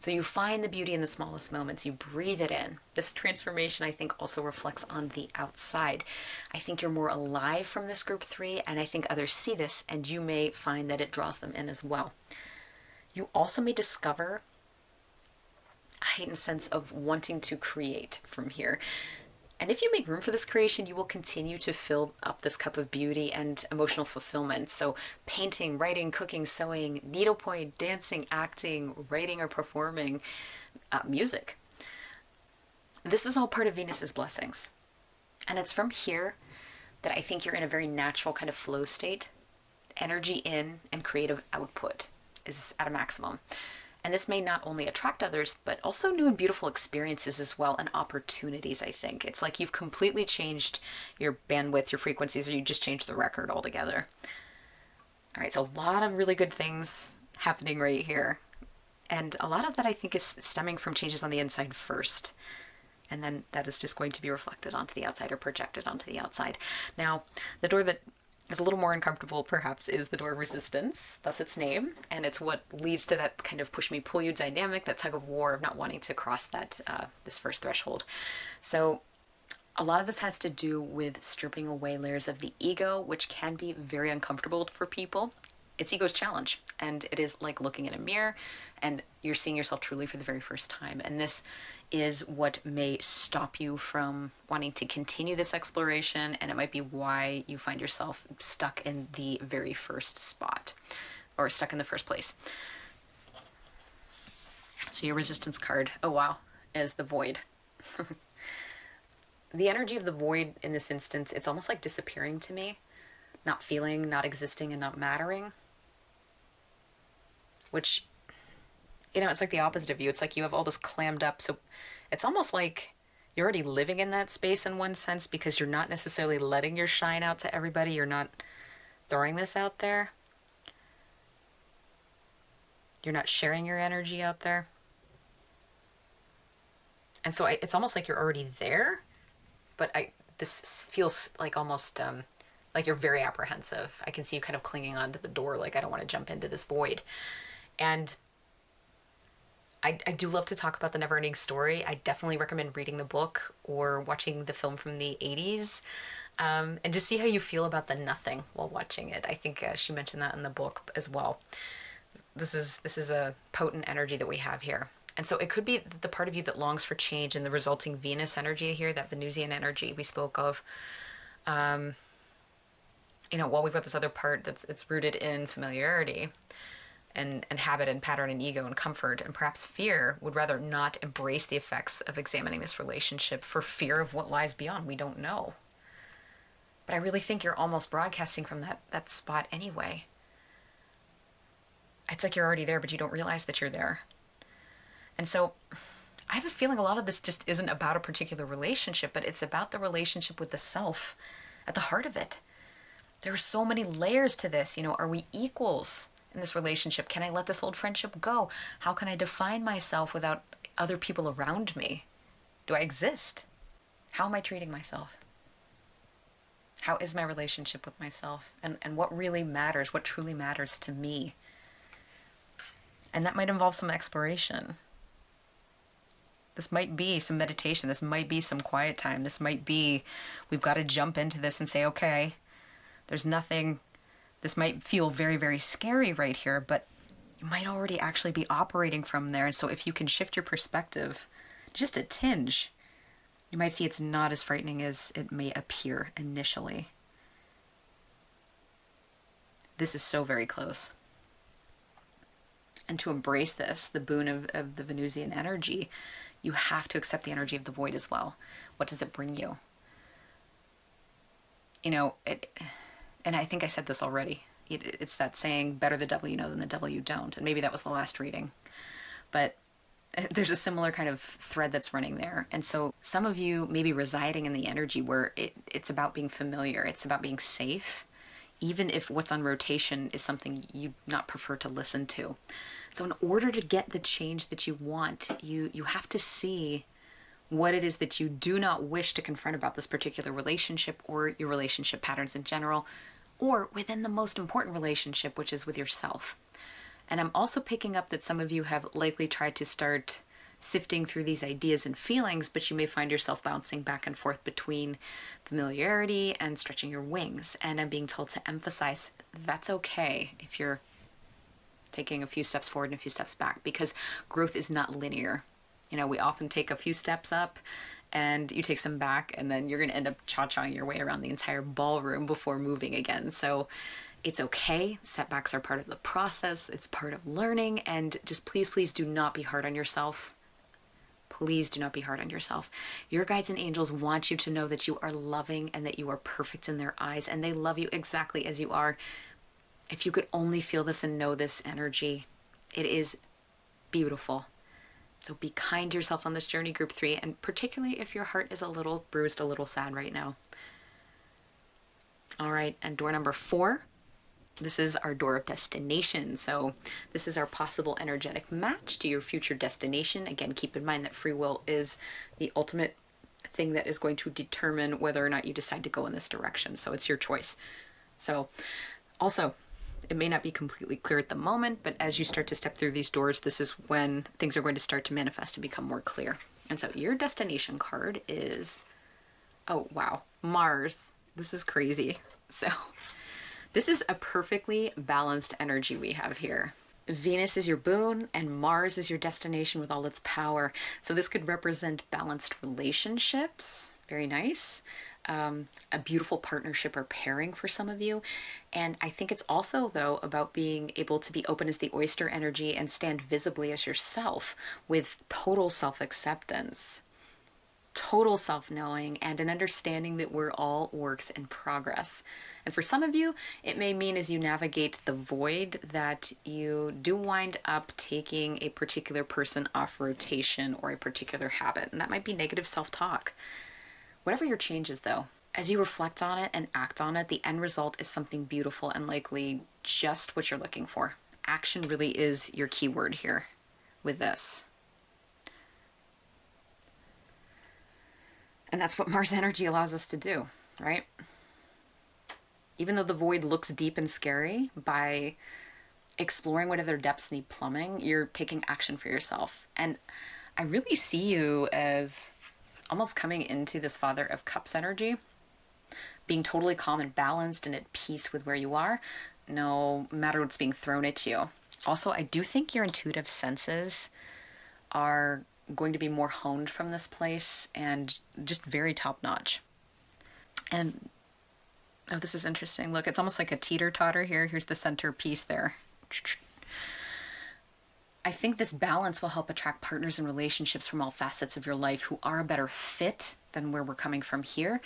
So you find the beauty in the smallest moments, you breathe it in. This transformation, I think, also reflects on the outside. I think you're more alive from this group 3, and I think others see this, and you may find that it draws them in as well. You also may discover a heightened sense of wanting to create from here. And if you make room for this creation, you will continue to fill up this cup of beauty and emotional fulfillment. So painting, writing, cooking, sewing, needlepoint, dancing, acting, writing or performing, music. This is all part of Venus's blessings. And it's from here that I think you're in a very natural kind of flow state. Energy in and creative output is at a maximum. And this may not only attract others, but also new and beautiful experiences as well, and opportunities, I think. It's like you've completely changed your bandwidth, your frequencies, or you just changed the record altogether. All right, so a lot of really good things happening right here. And a lot of that, I think, is stemming from changes on the inside first. And then that is just going to be reflected onto the outside or projected onto the outside. Now, the door that is a little more uncomfortable, perhaps, is the door of resistance, thus its name, and it's what leads to that kind of push me, pull you dynamic, that tug of war of not wanting to cross that this first threshold. So a lot of this has to do with stripping away layers of the ego, which can be very uncomfortable for people. It's ego's challenge, and it is like looking in a mirror and you're seeing yourself truly for the very first time. And this is what may stop you from wanting to continue this exploration, and it might be why you find yourself stuck in the very first spot, or stuck in the first place. So your resistance card, oh wow, is the void. The energy of the void in this instance, it's almost like disappearing to me. Not feeling, not existing, and not mattering. Which, it's like the opposite of you. It's like you have all this clammed up. So it's almost like you're already living in that space in one sense, because you're not necessarily letting your shine out to everybody. You're not throwing this out there. You're not sharing your energy out there. And so it's almost like you're already there, but this feels like almost like you're very apprehensive. I can see you kind of clinging onto the door, like I don't want to jump into this void. And I do love to talk about The Never-Ending Story. I definitely recommend reading the book or watching the film from the 80s, and just see how you feel about the nothing while watching it. I think she mentioned that in the book as well. This is a potent energy that we have here. And so it could be the part of you that longs for change, and the resulting Venus energy here, that Venusian energy we spoke of. While we've got this other part it's rooted in familiarity and habit and pattern and ego and comfort, and perhaps fear, would rather not embrace the effects of examining this relationship for fear of what lies beyond. We don't know. But I really think you're almost broadcasting from that spot anyway. It's like you're already there, but you don't realize that you're there. And so I have a feeling a lot of this just isn't about a particular relationship, but it's about the relationship with the self at the heart of it. There are so many layers to this. Are we equals in this relationship? Can I let this old friendship go? How can I define myself without other people around me? Do I exist? How am I treating myself? How is my relationship with myself? And what really matters, what truly matters to me? And that might involve some exploration. This might be some meditation. This might be some quiet time. This might be, we've got to jump into this and say, okay, there's nothing, this might feel very, very scary right here, but you might already actually be operating from there. And so if you can shift your perspective just a tinge, you might see it's not as frightening as it may appear initially. This is so very close. And to embrace this, the boon of the Venusian energy, you have to accept the energy of the void as well. What does it bring you? You know, and I think I said this already. It's that saying, better the devil you know than the devil you don't. And maybe that was the last reading. But there's a similar kind of thread that's running there. And so some of you may be residing in the energy where it's about being familiar. It's about being safe, even if what's on rotation is something you'd not prefer to listen to. So in order to get the change that you want, you have to see what it is that you do not wish to confront about this particular relationship or your relationship patterns in general, or within the most important relationship, which is with yourself. And I'm also picking up that some of you have likely tried to start sifting through these ideas and feelings, but you may find yourself bouncing back and forth between familiarity and stretching your wings. And I'm being told to emphasize that's okay if you're taking a few steps forward and a few steps back, because growth is not linear. You know, we often take a few steps up and you take some back, and then you're going to end up cha-chaing your way around the entire ballroom before moving again. So it's okay. Setbacks are part of the process. It's part of learning. And just please, please do not be hard on yourself. Please do not be hard on yourself. Your guides and angels want you to know that you are loving and that you are perfect in their eyes, and they love you exactly as you are. If you could only feel this and know this energy, it is beautiful. So be kind to yourself on this journey, group 3, and particularly if your heart is a little bruised, a little sad right now. All right, and door number 4. This is our door of destination. So this is our possible energetic match to your future destination. Again, keep in mind that free will is the ultimate thing that is going to determine whether or not you decide to go in this direction. So it's your choice. So also, it may not be completely clear at the moment, but as you start to step through these doors, this is when things are going to start to manifest and become more clear. And so your destination card is, oh wow, Mars. This is crazy. So this is a perfectly balanced energy we have here. Venus is your boon and Mars is your destination with all its power. So this could represent balanced relationships. Very nice. A beautiful partnership or pairing for some of you. And I think it's also, though, about being able to be open as the oyster energy and stand visibly as yourself with total self-acceptance, total self-knowing, and an understanding that we're all works in progress. And for some of you, it may mean as you navigate the void that you do wind up taking a particular person off rotation or a particular habit. And that might be negative self-talk. Whatever your change is, though, as you reflect on it and act on it, the end result is something beautiful and likely just what you're looking for. Action really is your key word here with this. And that's what Mars energy allows us to do, right? Even though the void looks deep and scary, by exploring what other depths need plumbing, you're taking action for yourself. And I really see you as almost coming into this Father of Cups energy, being totally calm and balanced and at peace with where you are, no matter what's being thrown at you. Also, I do think your intuitive senses are going to be more honed from this place and just very top-notch. And, oh, this is interesting. Look, it's almost like a teeter-totter here. Here's the center piece there. I think this balance will help attract partners and relationships from all facets of your life who are a better fit than where we're coming from here,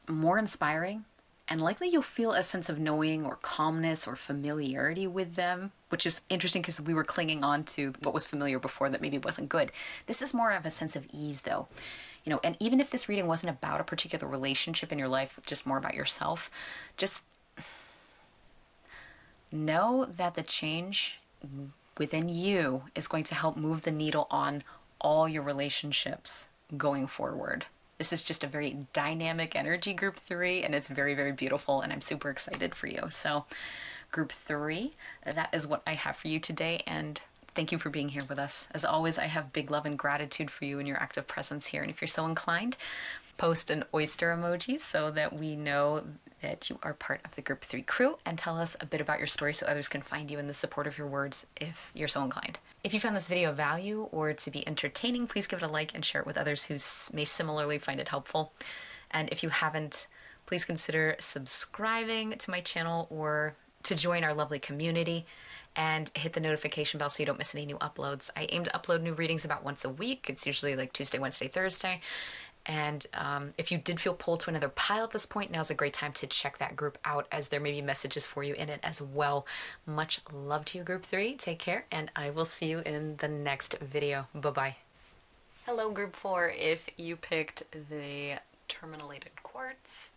more inspiring, and likely you'll feel a sense of knowing or calmness or familiarity with them, which is interesting because we were clinging on to what was familiar before that maybe wasn't good. This is more of a sense of ease, though. You know, and even if this reading wasn't about a particular relationship in your life, just more about yourself, just know that the change within you is going to help move the needle on all your relationships going forward. This is just a very dynamic energy, group 3, and it's very, very beautiful, and I'm super excited for you. So group 3, that is what I have for you today, and thank you for being here with us. As always, I have big love and gratitude for you and your active presence here, and if you're so inclined, post an oyster emoji so that we know that you are part of the group 3 crew, and tell us a bit about your story so others can find you in the support of your words if you're so inclined. If you found this video of value or to be entertaining, please give it a like and share it with others who may similarly find it helpful. And if you haven't, please consider subscribing to my channel or to join our lovely community, and hit the notification bell so you don't miss any new uploads. I aim to upload new readings about once a week. It's usually like Tuesday, Wednesday, Thursday. And if you did feel pulled to another pile at this point, now's a great time to check that group out, as there may be messages for you in it as well. Much love to you, group 3. Take care, and I will see you in the next video. Bye-bye. Hello, group 4. If you picked the Tourmalinated Quartz,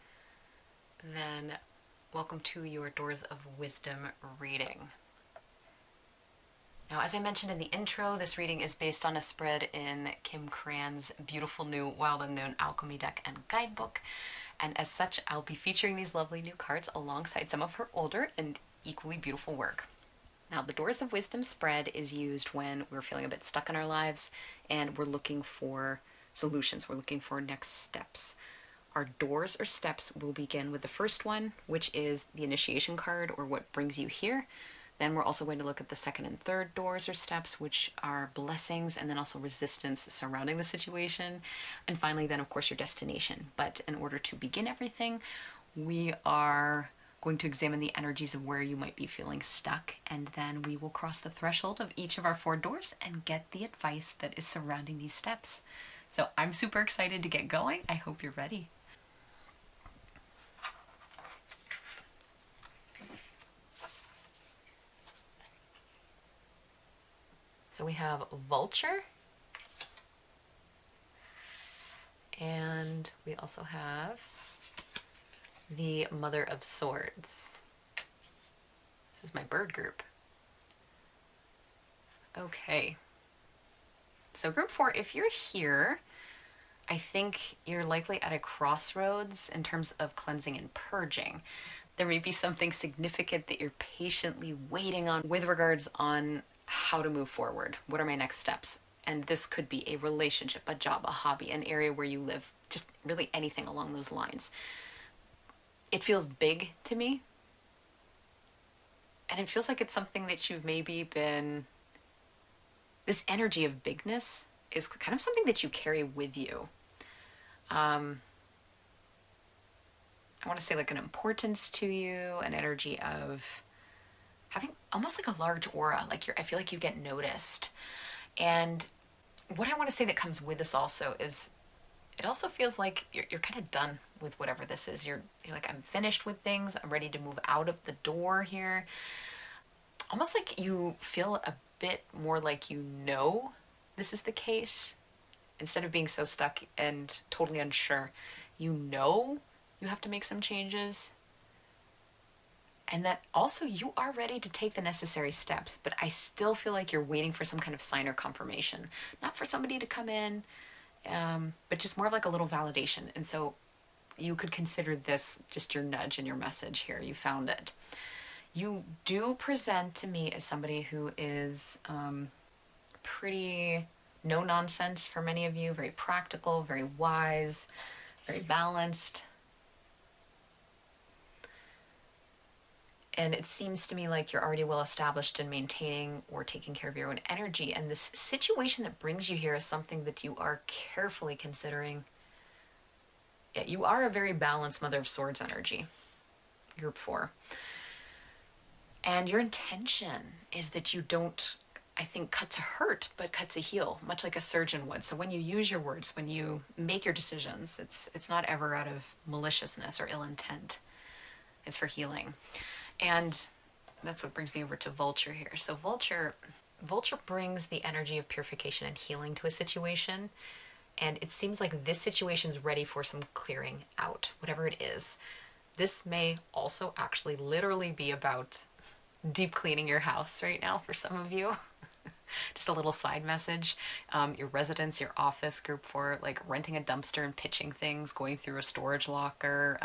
then welcome to your Doors of Wisdom reading. Now, as I mentioned in the intro, this reading is based on a spread in Kimkrans' beautiful new Wild Unknown Alchemy deck and guidebook, and as such, I'll be featuring these lovely new cards alongside some of her older and equally beautiful work. Now, the Doors of Wisdom spread is used when we're feeling a bit stuck in our lives and we're looking for solutions, we're looking for next steps. Our doors or steps will begin with the first one, which is the initiation card, or what brings you here. Then we're also going to look at the second and third doors or steps, which are blessings, and then also resistance surrounding the situation. And finally, then, of course, your destination. But in order to begin everything, we are going to examine the energies of where you might be feeling stuck, and then we will cross the threshold of each of our 4 doors and get the advice that is surrounding these steps. So I'm super excited to get going. I hope you're ready. So we have Vulture, and we also have the Mother of Swords. This is my bird group. Okay. So group 4, if you're here, I think you're likely at a crossroads in terms of cleansing and purging. There may be something significant that you're patiently waiting on with regards on how to move forward. What are my next steps? And this could be a relationship, a job, a hobby, an area where you live, just really anything along those lines. It feels big to me. And it feels like it's something that you've maybe been, this energy of bigness is kind of something that you carry with you. I want to say like an importance to you, an energy of having almost like a large aura, like I feel like you get noticed. And what I want to say that comes with this also is it also feels like you're kind of done with whatever this is. You're like, I'm finished with things. I'm ready to move out of the door here. Almost like you feel a bit more like you know this is the case. Instead of being so stuck and totally unsure, you know you have to make some changes. And that also you are ready to take the necessary steps, but I still feel like you're waiting for some kind of sign or confirmation. Not for somebody to come in, but just more of like a little validation. And so you could consider this just your nudge and your message here. You found it. You do present to me as somebody who is pretty no nonsense for many of you, very practical, very wise, very balanced. And it seems to me like you're already well established in maintaining or taking care of your own energy. And this situation that brings you here is something that you are carefully considering. Yeah, you are a very balanced Mother of Swords energy, group 4. And your intention is that you don't, I think, cut to hurt, but cut to heal, much like a surgeon would. So when you use your words, when you make your decisions, it's not ever out of maliciousness or ill intent. It's for healing. And that's what brings me over to Vulture here. So Vulture brings the energy of purification and healing to a situation. And it seems like this situation is ready for some clearing out, whatever it is. This may also actually literally be about deep cleaning your house right now for some of you. Just a little side message. Your residence, your office, group 4, like renting a dumpster and pitching things, going through a storage locker,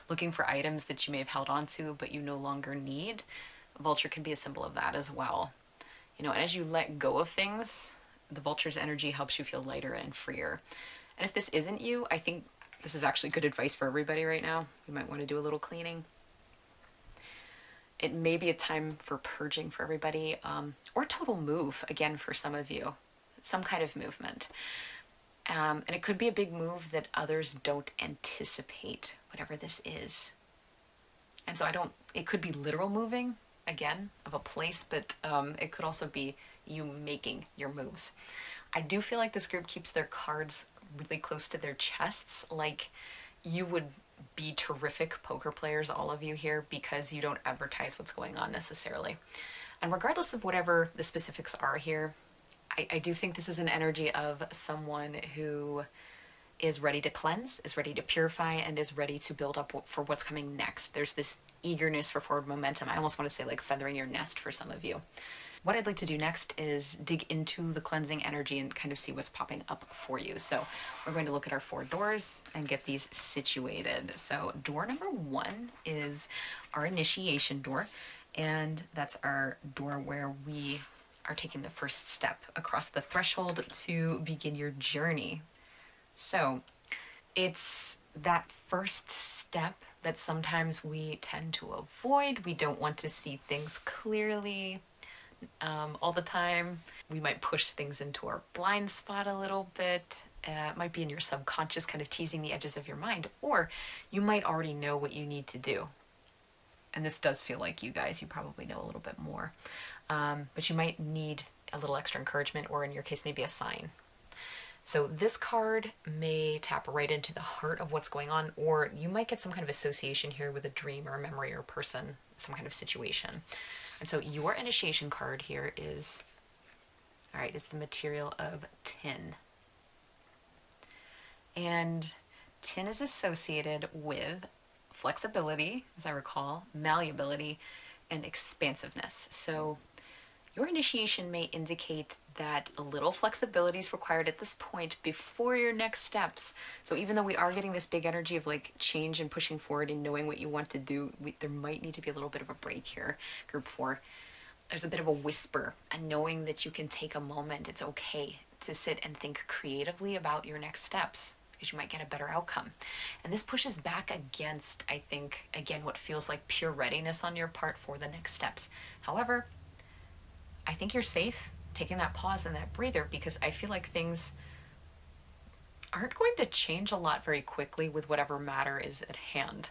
looking for items that you may have held on to but you no longer need. Vulture can be a symbol of that as well. You know, and as you let go of things, the vulture's energy helps you feel lighter and freer. And if this isn't you, I think this is actually good advice for everybody right now. You might want to do a little cleaning. It may be a time for purging for everybody, or total move, again, for some of you. Some kind of movement. And it could be a big move that others don't anticipate, whatever this is. And so it could be literal moving, again, of a place, but it could also be you making your moves. I do feel like this group keeps their cards really close to their chests, like you would be terrific poker players, all of you here, because you don't advertise what's going on necessarily. And regardless of whatever the specifics are here, I do think this is an energy of someone who is ready to cleanse, is ready to purify, and is ready to build up for what's coming next. There's this eagerness for forward momentum. I almost want to say like feathering your nest for some of you. What I'd like to do next is dig into the cleansing energy and kind of see what's popping up for you. So we're going to look at our 4 doors and get these situated. So door number 1 is our initiation door, and that's our door where we are taking the first step across the threshold to begin your journey. So it's that first step that sometimes we tend to avoid. We don't want to see things clearly all the time. We might push things into our blind spot a little bit. It might be in your subconscious, kind of teasing the edges of your mind, or you might already know what you need to do. And this does feel like you guys, you probably know a little bit more. But you might need a little extra encouragement, or in your case, maybe a sign. So this card may tap right into the heart of what's going on, or you might get some kind of association here with a dream or a memory or a person, some kind of situation. And so your initiation card here is, all right, it's the material of tin. And tin is associated with flexibility, as I recall, malleability, and expansiveness. So your initiation may indicate that a little flexibility is required at this point before your next steps. So even though we are getting this big energy of like change and pushing forward and knowing what you want to do, there might need to be a little bit of a break here, group 4. There's a bit of a whisper, and knowing that you can take a moment. It's okay to sit and think creatively about your next steps, because you might get a better outcome. And this pushes back against, I think, again, what feels like pure readiness on your part for the next steps. However, I think you're safe taking that pause and that breather, because I feel like things aren't going to change a lot very quickly with whatever matter is at hand.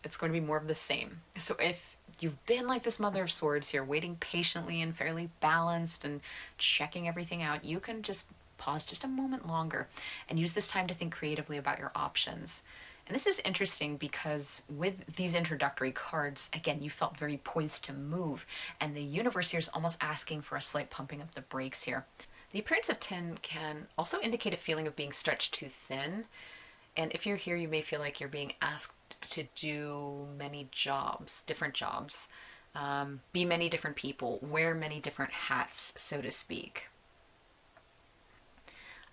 It's going to be more of the same. So if you've been like this Mother of Swords here, waiting patiently and fairly balanced and checking everything out, you can just pause just a moment longer and use this time to think creatively about your options. And this is interesting because with these introductory cards, again, you felt very poised to move, and the universe here is almost asking for a slight pumping of the brakes here. The appearance of tin can also indicate a feeling of being stretched too thin. And if you're here, you may feel like you're being asked to do many jobs, different jobs, be many different people, wear many different hats, so to speak.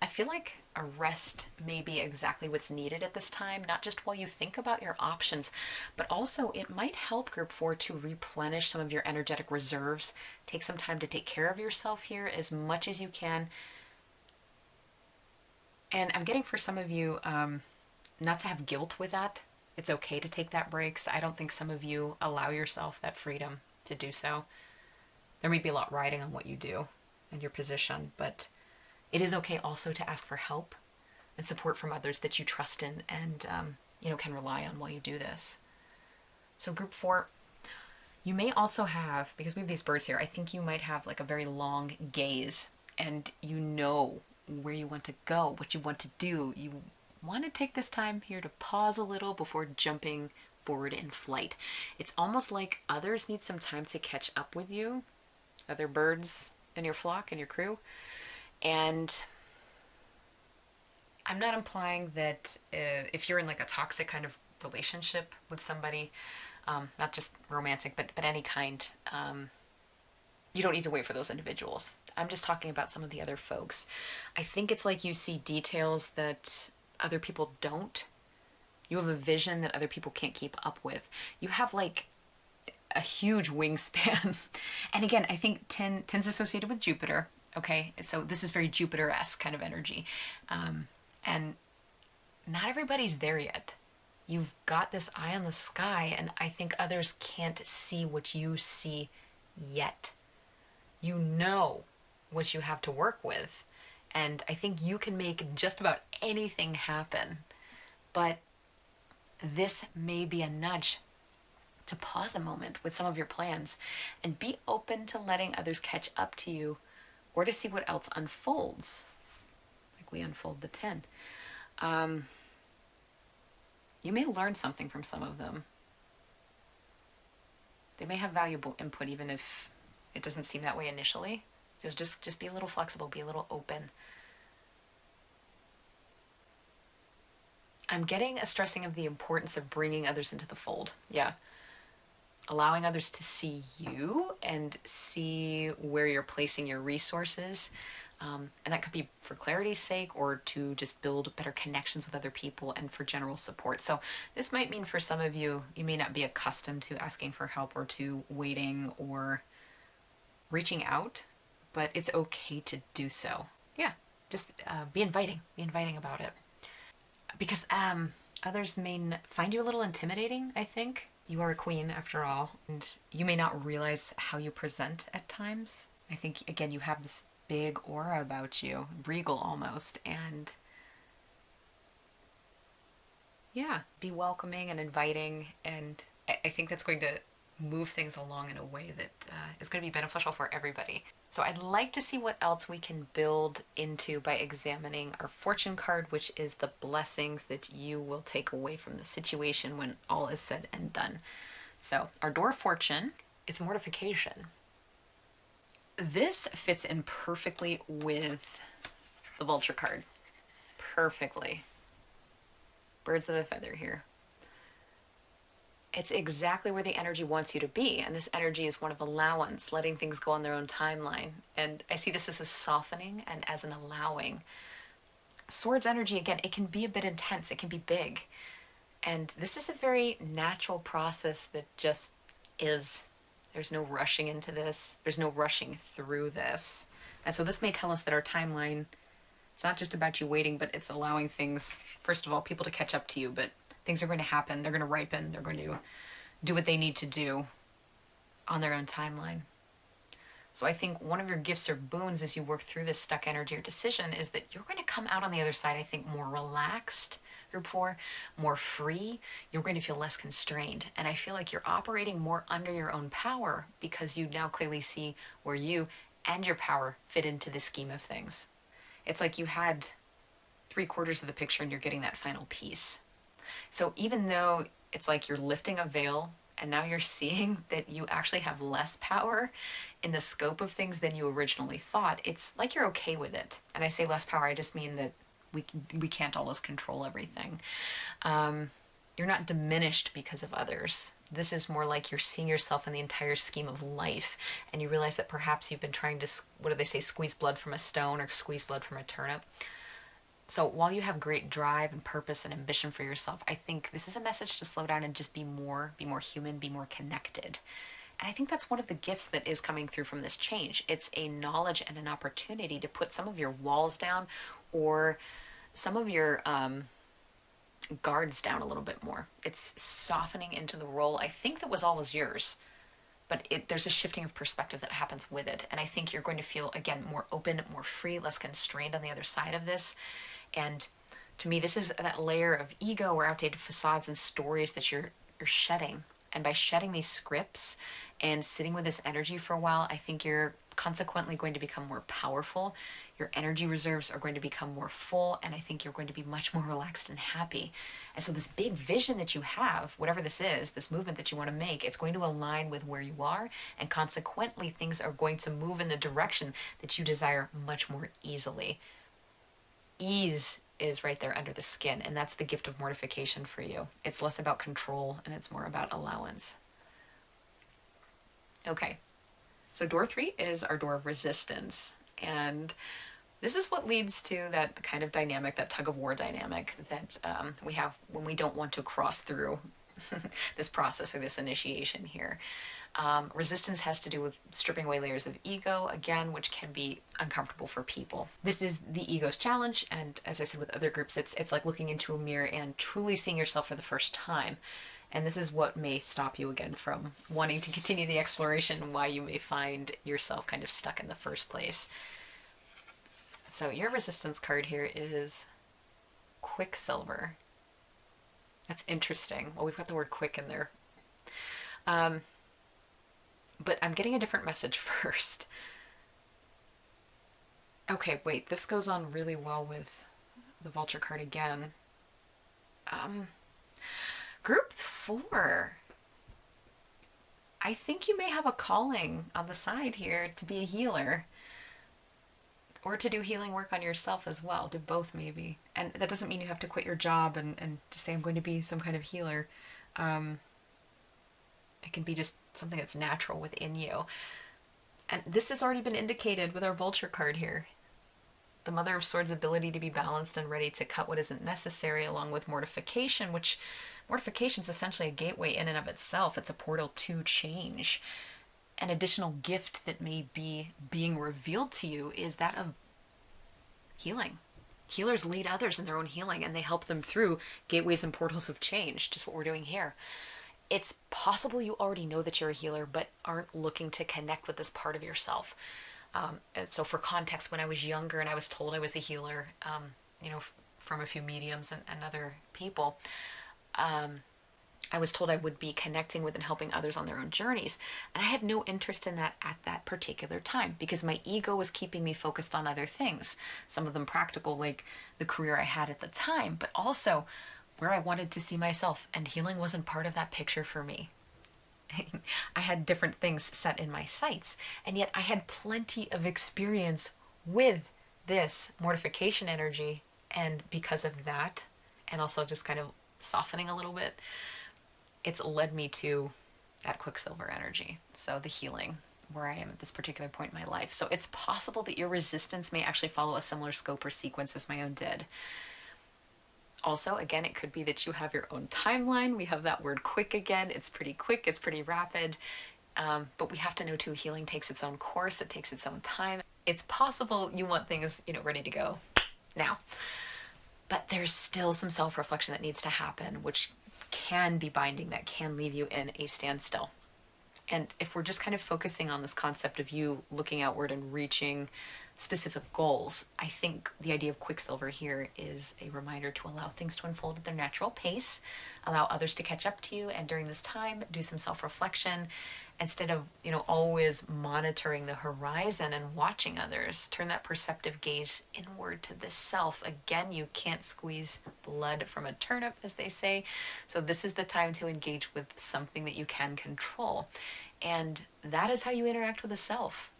I feel like a rest may be exactly what's needed at this time, not just while you think about your options, but also it might help group 4 to replenish some of your energetic reserves. Take some time to take care of yourself here as much as you can. And I'm getting for some of you not to have guilt with that. It's okay to take that break. So I don't think some of you allow yourself that freedom to do so. There may be a lot riding on what you do and your position, but it is okay also to ask for help and support from others that you trust in and can rely on while you do this. So group 4, you may also have, because we have these birds here, I think you might have like a very long gaze, and you know where you want to go, what you want to do. You want to take this time here to pause a little before jumping forward in flight. It's almost like others need some time to catch up with you, other birds in your flock and your crew. And I'm not implying that if you're in like a toxic kind of relationship with somebody, not just romantic, but any kind. You don't need to wait for those individuals. I'm just talking about some of the other folks. I think it's like you see details that other people don't. You have a vision that other people can't keep up with. You have like a huge wingspan. And again, I think 10's associated with Jupiter. Okay, so this is very Jupiter-esque kind of energy. And not everybody's there yet. You've got this eye on the sky, and I think others can't see what you see yet. You know what you have to work with, and I think you can make just about anything happen. But this may be a nudge to pause a moment with some of your plans and be open to letting others catch up to you, or to see what else unfolds. Like we unfold the 10. You may learn something from some of them. They may have valuable input even if it doesn't seem that way initially. Just be a little flexible, be a little open. I'm getting a stressing of the importance of bringing others into the fold. Yeah. Allowing others to see you and see where you're placing your resources. And that could be for clarity's sake, or to just build better connections with other people and for general support. So this might mean for some of you, you may not be accustomed to asking for help or to waiting or reaching out, but it's okay to do so. Yeah, just be inviting about it. Because others may find you a little intimidating, I think. You are a queen after all, and you may not realize how you present at times. I think, again, you have this big aura about you, regal almost, and yeah, be welcoming and inviting, and I think that's going to move things along in a way that is going to be beneficial for everybody. So I'd like to see what else we can build into by examining our fortune card, which is the blessings that you will take away from the situation when all is said and done. So our door of fortune is mortification. This fits in perfectly with the vulture card. Perfectly. Birds of a feather here. It's exactly where the energy wants you to be. And this energy is one of allowance, letting things go on their own timeline. And I see this as a softening and as an allowing. Swords energy, again, it can be a bit intense. It can be big. And this is a very natural process that just is. There's no rushing into this. There's no rushing through this. And so this may tell us that our timeline, it's not just about you waiting, but it's allowing things, first of all, people to catch up to you, but things are going to happen. They're going to ripen. They're going to do what they need to do on their own timeline. So I think one of your gifts or boons as you work through this stuck energy or decision is that you're going to come out on the other side, I think, more relaxed, group 4, more free. You're going to feel less constrained. And I feel like you're operating more under your own power because you now clearly see where you and your power fit into the scheme of things. It's like you had 3/4 of the picture and you're getting that final piece. So even though it's like you're lifting a veil and now you're seeing that you actually have less power in the scope of things than you originally thought, it's like you're okay with it. And I say less power, I just mean that we can't always control everything. You're not diminished because of others. This is more like you're seeing yourself in the entire scheme of life, and you realize that perhaps you've been trying to, what do they say, squeeze blood from a stone or squeeze blood from a turnip. So while you have great drive and purpose and ambition for yourself, I think this is a message to slow down and just be more human, be more connected. And I think that's one of the gifts that is coming through from this change. It's a knowledge and an opportunity to put some of your walls down or some of your guards down a little bit more. It's softening into the role I think that was always yours. But there's a shifting of perspective that happens with it. And I think you're going to feel, again, more open, more free, less constrained on the other side of this. And to me, this is that layer of ego or outdated facades and stories that you're shedding. And by shedding these scripts and sitting with this energy for a while, I think you're consequently going to become more powerful. Your energy reserves are going to become more full, and I think you're going to be much more relaxed and happy. And so this big vision that you have, whatever this is, this movement that you want to make, it's going to align with where you are, and consequently things are going to move in the direction that you desire much more easily. ease is right there under the skin, and that's the gift of mortification for you. It's less about control and it's more about allowance. Okay, so door 3 is our door of resistance, and this is what leads to that kind of dynamic, that tug of war dynamic that we have when we don't want to cross through this process or this initiation here. Resistance has to do with stripping away layers of ego, again, which can be uncomfortable for people. This is the ego's challenge, and as I said with other groups, it's like looking into a mirror and truly seeing yourself for the first time. And this is what may stop you again from wanting to continue the exploration and why you may find yourself kind of stuck in the first place. So your resistance card here is Quicksilver. That's interesting. Well, we've got the word quick in there. But I'm getting a different message first. Okay, wait, this goes on really well with the Vulture card again. Group 4. I think you may have a calling on the side here to be a healer. Or to do healing work on yourself as well. Do both maybe. And that doesn't mean you have to quit your job and to say I'm going to be some kind of healer. It can be just something that's natural within you. And this has already been indicated with our Vulture card here. The Mother of Swords' ability to be balanced and ready to cut what isn't necessary, along with mortification, which mortification is essentially a gateway in and of itself. It's a portal to change. An additional gift that may be being revealed to you is that of healing. Healers lead others in their own healing, and they help them through gateways and portals of change, just what we're doing here. It's possible you already know that you're a healer, but aren't looking to connect with this part of yourself. And so for context, when I was younger and I was told I was a healer, from a few mediums and other people, I was told I would be connecting with and helping others on their own journeys. And I had no interest in that at that particular time because my ego was keeping me focused on other things. Some of them practical, like the career I had at the time, but also where I wanted to see myself, and healing wasn't part of that picture for me. I had different things set in my sights, and yet I had plenty of experience with this mortification energy, and because of that, and also just kind of softening a little bit, it's led me to that Quicksilver energy, so the healing, where I am at this particular point in my life. So it's possible that your resistance may actually follow a similar scope or sequence as my own did. Also, again, it could be that you have your own timeline. We have that word quick again. It's pretty quick, it's pretty rapid. But we have to know too, healing takes its own course, it takes its own time. It's possible you want things, ready to go now. But there's still some self-reflection that needs to happen, which can be binding, that can leave you in a standstill. And if we're just kind of focusing on this concept of you looking outward and reaching specific goals, I think the idea of Quicksilver here is a reminder to allow things to unfold at their natural pace, allow others to catch up to you, and during this time, do some self-reflection instead of, always monitoring the horizon and watching others. Turn that perceptive gaze inward to the self. Again, you can't squeeze blood from a turnip, as they say. So this is the time to engage with something that you can control. And that is how you interact with the self.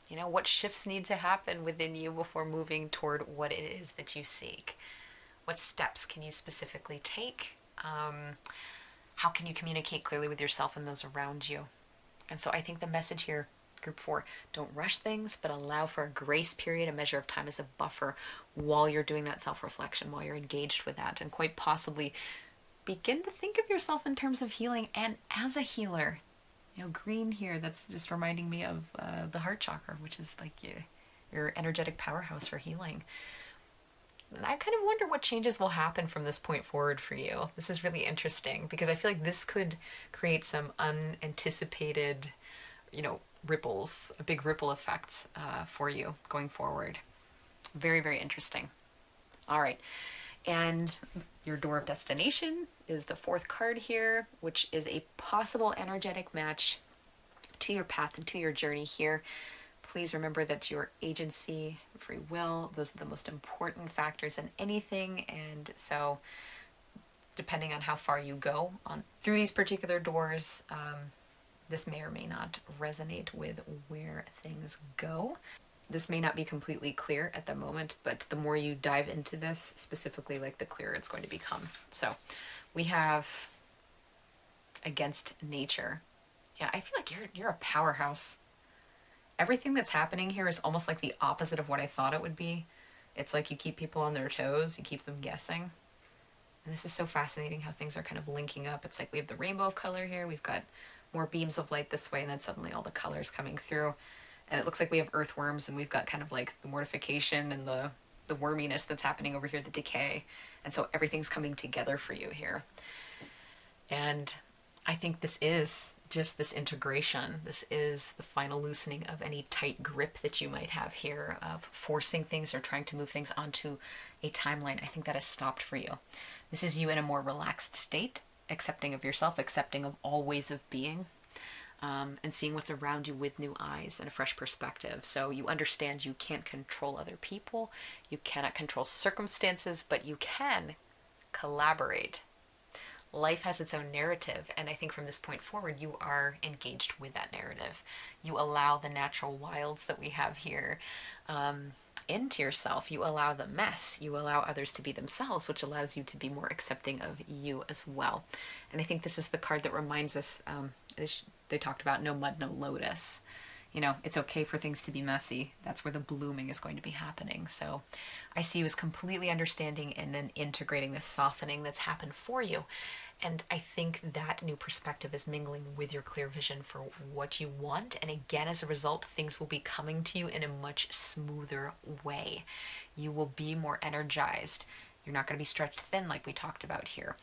What shifts need to happen within you before moving toward what it is that you seek? What steps can you specifically take? How can you communicate clearly with yourself and those around you? And so I think the message here, group 4, don't rush things, but allow for a grace period, a measure of time as a buffer while you're doing that self-reflection, while you're engaged with that, and quite possibly begin to think of yourself in terms of healing and as a healer. Green here, that's just reminding me of the heart chakra, which is like your energetic powerhouse for healing. And I kind of wonder what changes will happen from this point forward for you. This is really interesting because I feel like this could create some unanticipated, ripples, a big ripple effect for you going forward. Very, very interesting. All right. And your door of destination is the 4th card here, which is a possible energetic match to your path and to your journey here. Please remember that your agency, free will, those are the most important factors in anything. And so depending on how far you go on through these particular doors, this may or may not resonate with where things go. this may not be completely clear at the moment, but the more you dive into this, specifically, like, the clearer it's going to become. So we have against nature. Yeah, I feel like you're a powerhouse. Everything that's happening here is almost like the opposite of what I thought it would be. It's like you keep people on their toes, you keep them guessing. And this is so fascinating how things are kind of linking up. It's like we have the rainbow of color here, we've got more beams of light this way, and then suddenly all the colors coming through. And it looks like we have earthworms, and we've got kind of like the mortification and the worminess that's happening over here, the decay. And so everything's coming together for you here. And I think this is just this integration. This is the final loosening of any tight grip that you might have here of forcing things or trying to move things onto a timeline. I think that has stopped for you. This is you in a more relaxed state, accepting of yourself, accepting of all ways of being, and seeing what's around you with new eyes and a fresh perspective. So you understand you can't control other people, you cannot control circumstances, but you can collaborate. Life has its own narrative, and I think from this point forward, you are engaged with that narrative. You allow the natural wilds that we have here into yourself. You allow the mess. You allow others to be themselves, which allows you to be more accepting of you as well. And I think this is the card that reminds us, they talked about no mud, no lotus. You know, it's okay for things to be messy. That's where the blooming is going to be happening. So I see you as completely understanding and then integrating this softening that's happened for you. And I think that new perspective is mingling with your clear vision for what you want. And again, as a result, things will be coming to you in a much smoother way. You will be more energized. You're not going to be stretched thin like we talked about here.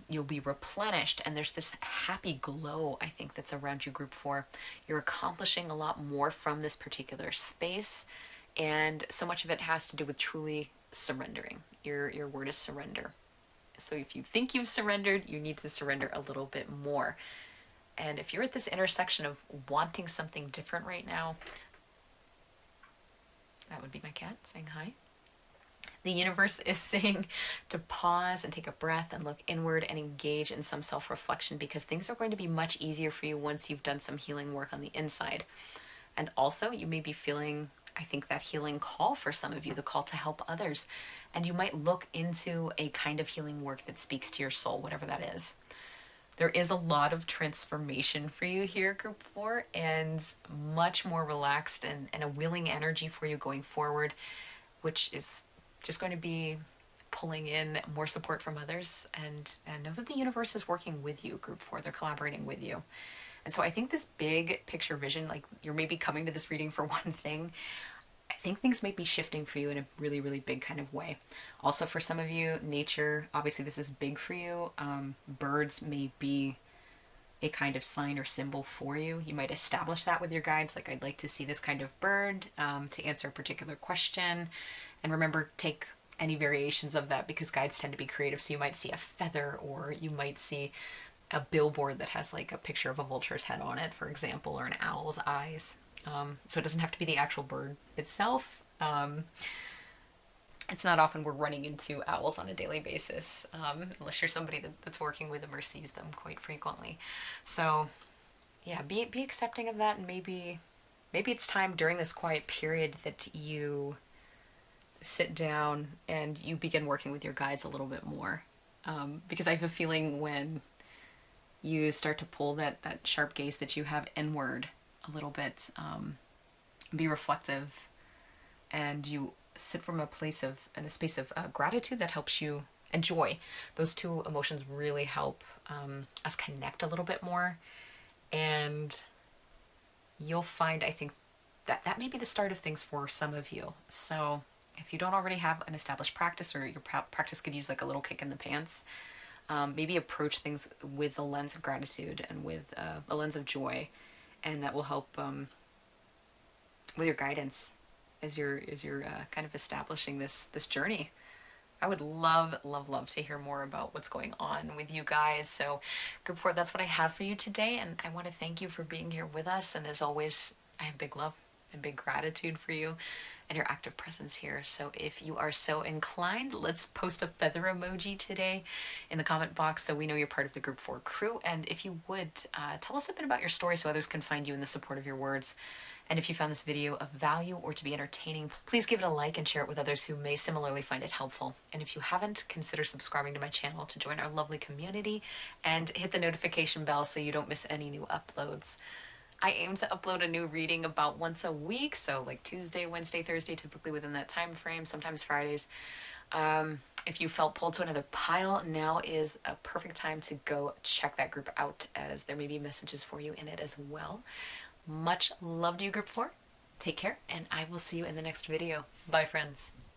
You'll be replenished, and there's this happy glow, I think, that's around you, Group 4. You're accomplishing a lot more from this particular space, and so much of it has to do with truly surrendering. Your word is surrender. So if you think you've surrendered, you need to surrender a little bit more. And if you're at this intersection of wanting something different right now, that would be my cat saying hi. The universe is saying to pause and take a breath and look inward and engage in some self-reflection, because things are going to be much easier for you once you've done some healing work on the inside. And also, you may be feeling, I think, that healing call for some of you, the call to help others. And you might look into a kind of healing work that speaks to your soul, whatever that is. There is a lot of transformation for you here, Group 4, and much more relaxed and a willing energy for you going forward, which is just going to be pulling in more support from others, and know that the universe is working with you, Group 4. They're collaborating with you. And so I think this big picture vision, like you're maybe coming to this reading for one thing, I think things might be shifting for you in a really, really big kind of way. Also, for some of you, nature, obviously this is big for you. Birds may be a kind of sign or symbol for you. You might establish that with your guides, like I'd like to see this kind of bird to answer a particular question. And remember, take any variations of that, because guides tend to be creative. So you might see a feather, or you might see a billboard that has like a picture of a vulture's head on it, for example, or an owl's eyes. So it doesn't have to be the actual bird itself. It's not often we're running into owls on a daily basis, unless you're somebody that's working with them or sees them quite frequently. So yeah, be accepting of that, and maybe it's time during this quiet period that you sit down and you begin working with your guides a little bit more. Because I have a feeling when you start to pull that sharp gaze that you have inward a little bit, be reflective, and you sit from a place of, in a space of gratitude that helps you enjoy. Those two emotions really help us connect a little bit more, and you'll find, I think, that may be the start of things for some of you. So if you don't already have an established practice, or your practice could use like a little kick in the pants, maybe approach things with the lens of gratitude and with a lens of joy, and that will help with your guidance as you're kind of establishing this journey. I would love to hear more about what's going on with you guys. So Group 4, that's what I have for you today, and I want to thank you for being here with us. And as always, I have big love and big gratitude for you, and your active presence here. So if you are so inclined, let's post a feather emoji today in the comment box so we know you're part of the Group 4 crew. And if you would, tell us a bit about your story so others can find you in the support of your words. And if you found this video of value or to be entertaining, please give it a like and share it with others who may similarly find it helpful. And if you haven't, consider subscribing to my channel to join our lovely community and hit the notification bell so you don't miss any new uploads. I aim to upload a new reading about once a week, so like Tuesday, Wednesday, Thursday, typically within that time frame, sometimes Fridays. If you felt pulled to another pile, now is a perfect time to go check that group out, as there may be messages for you in it as well. Much love to you, Group 4. Take care, and I will see you in the next video. Bye, friends.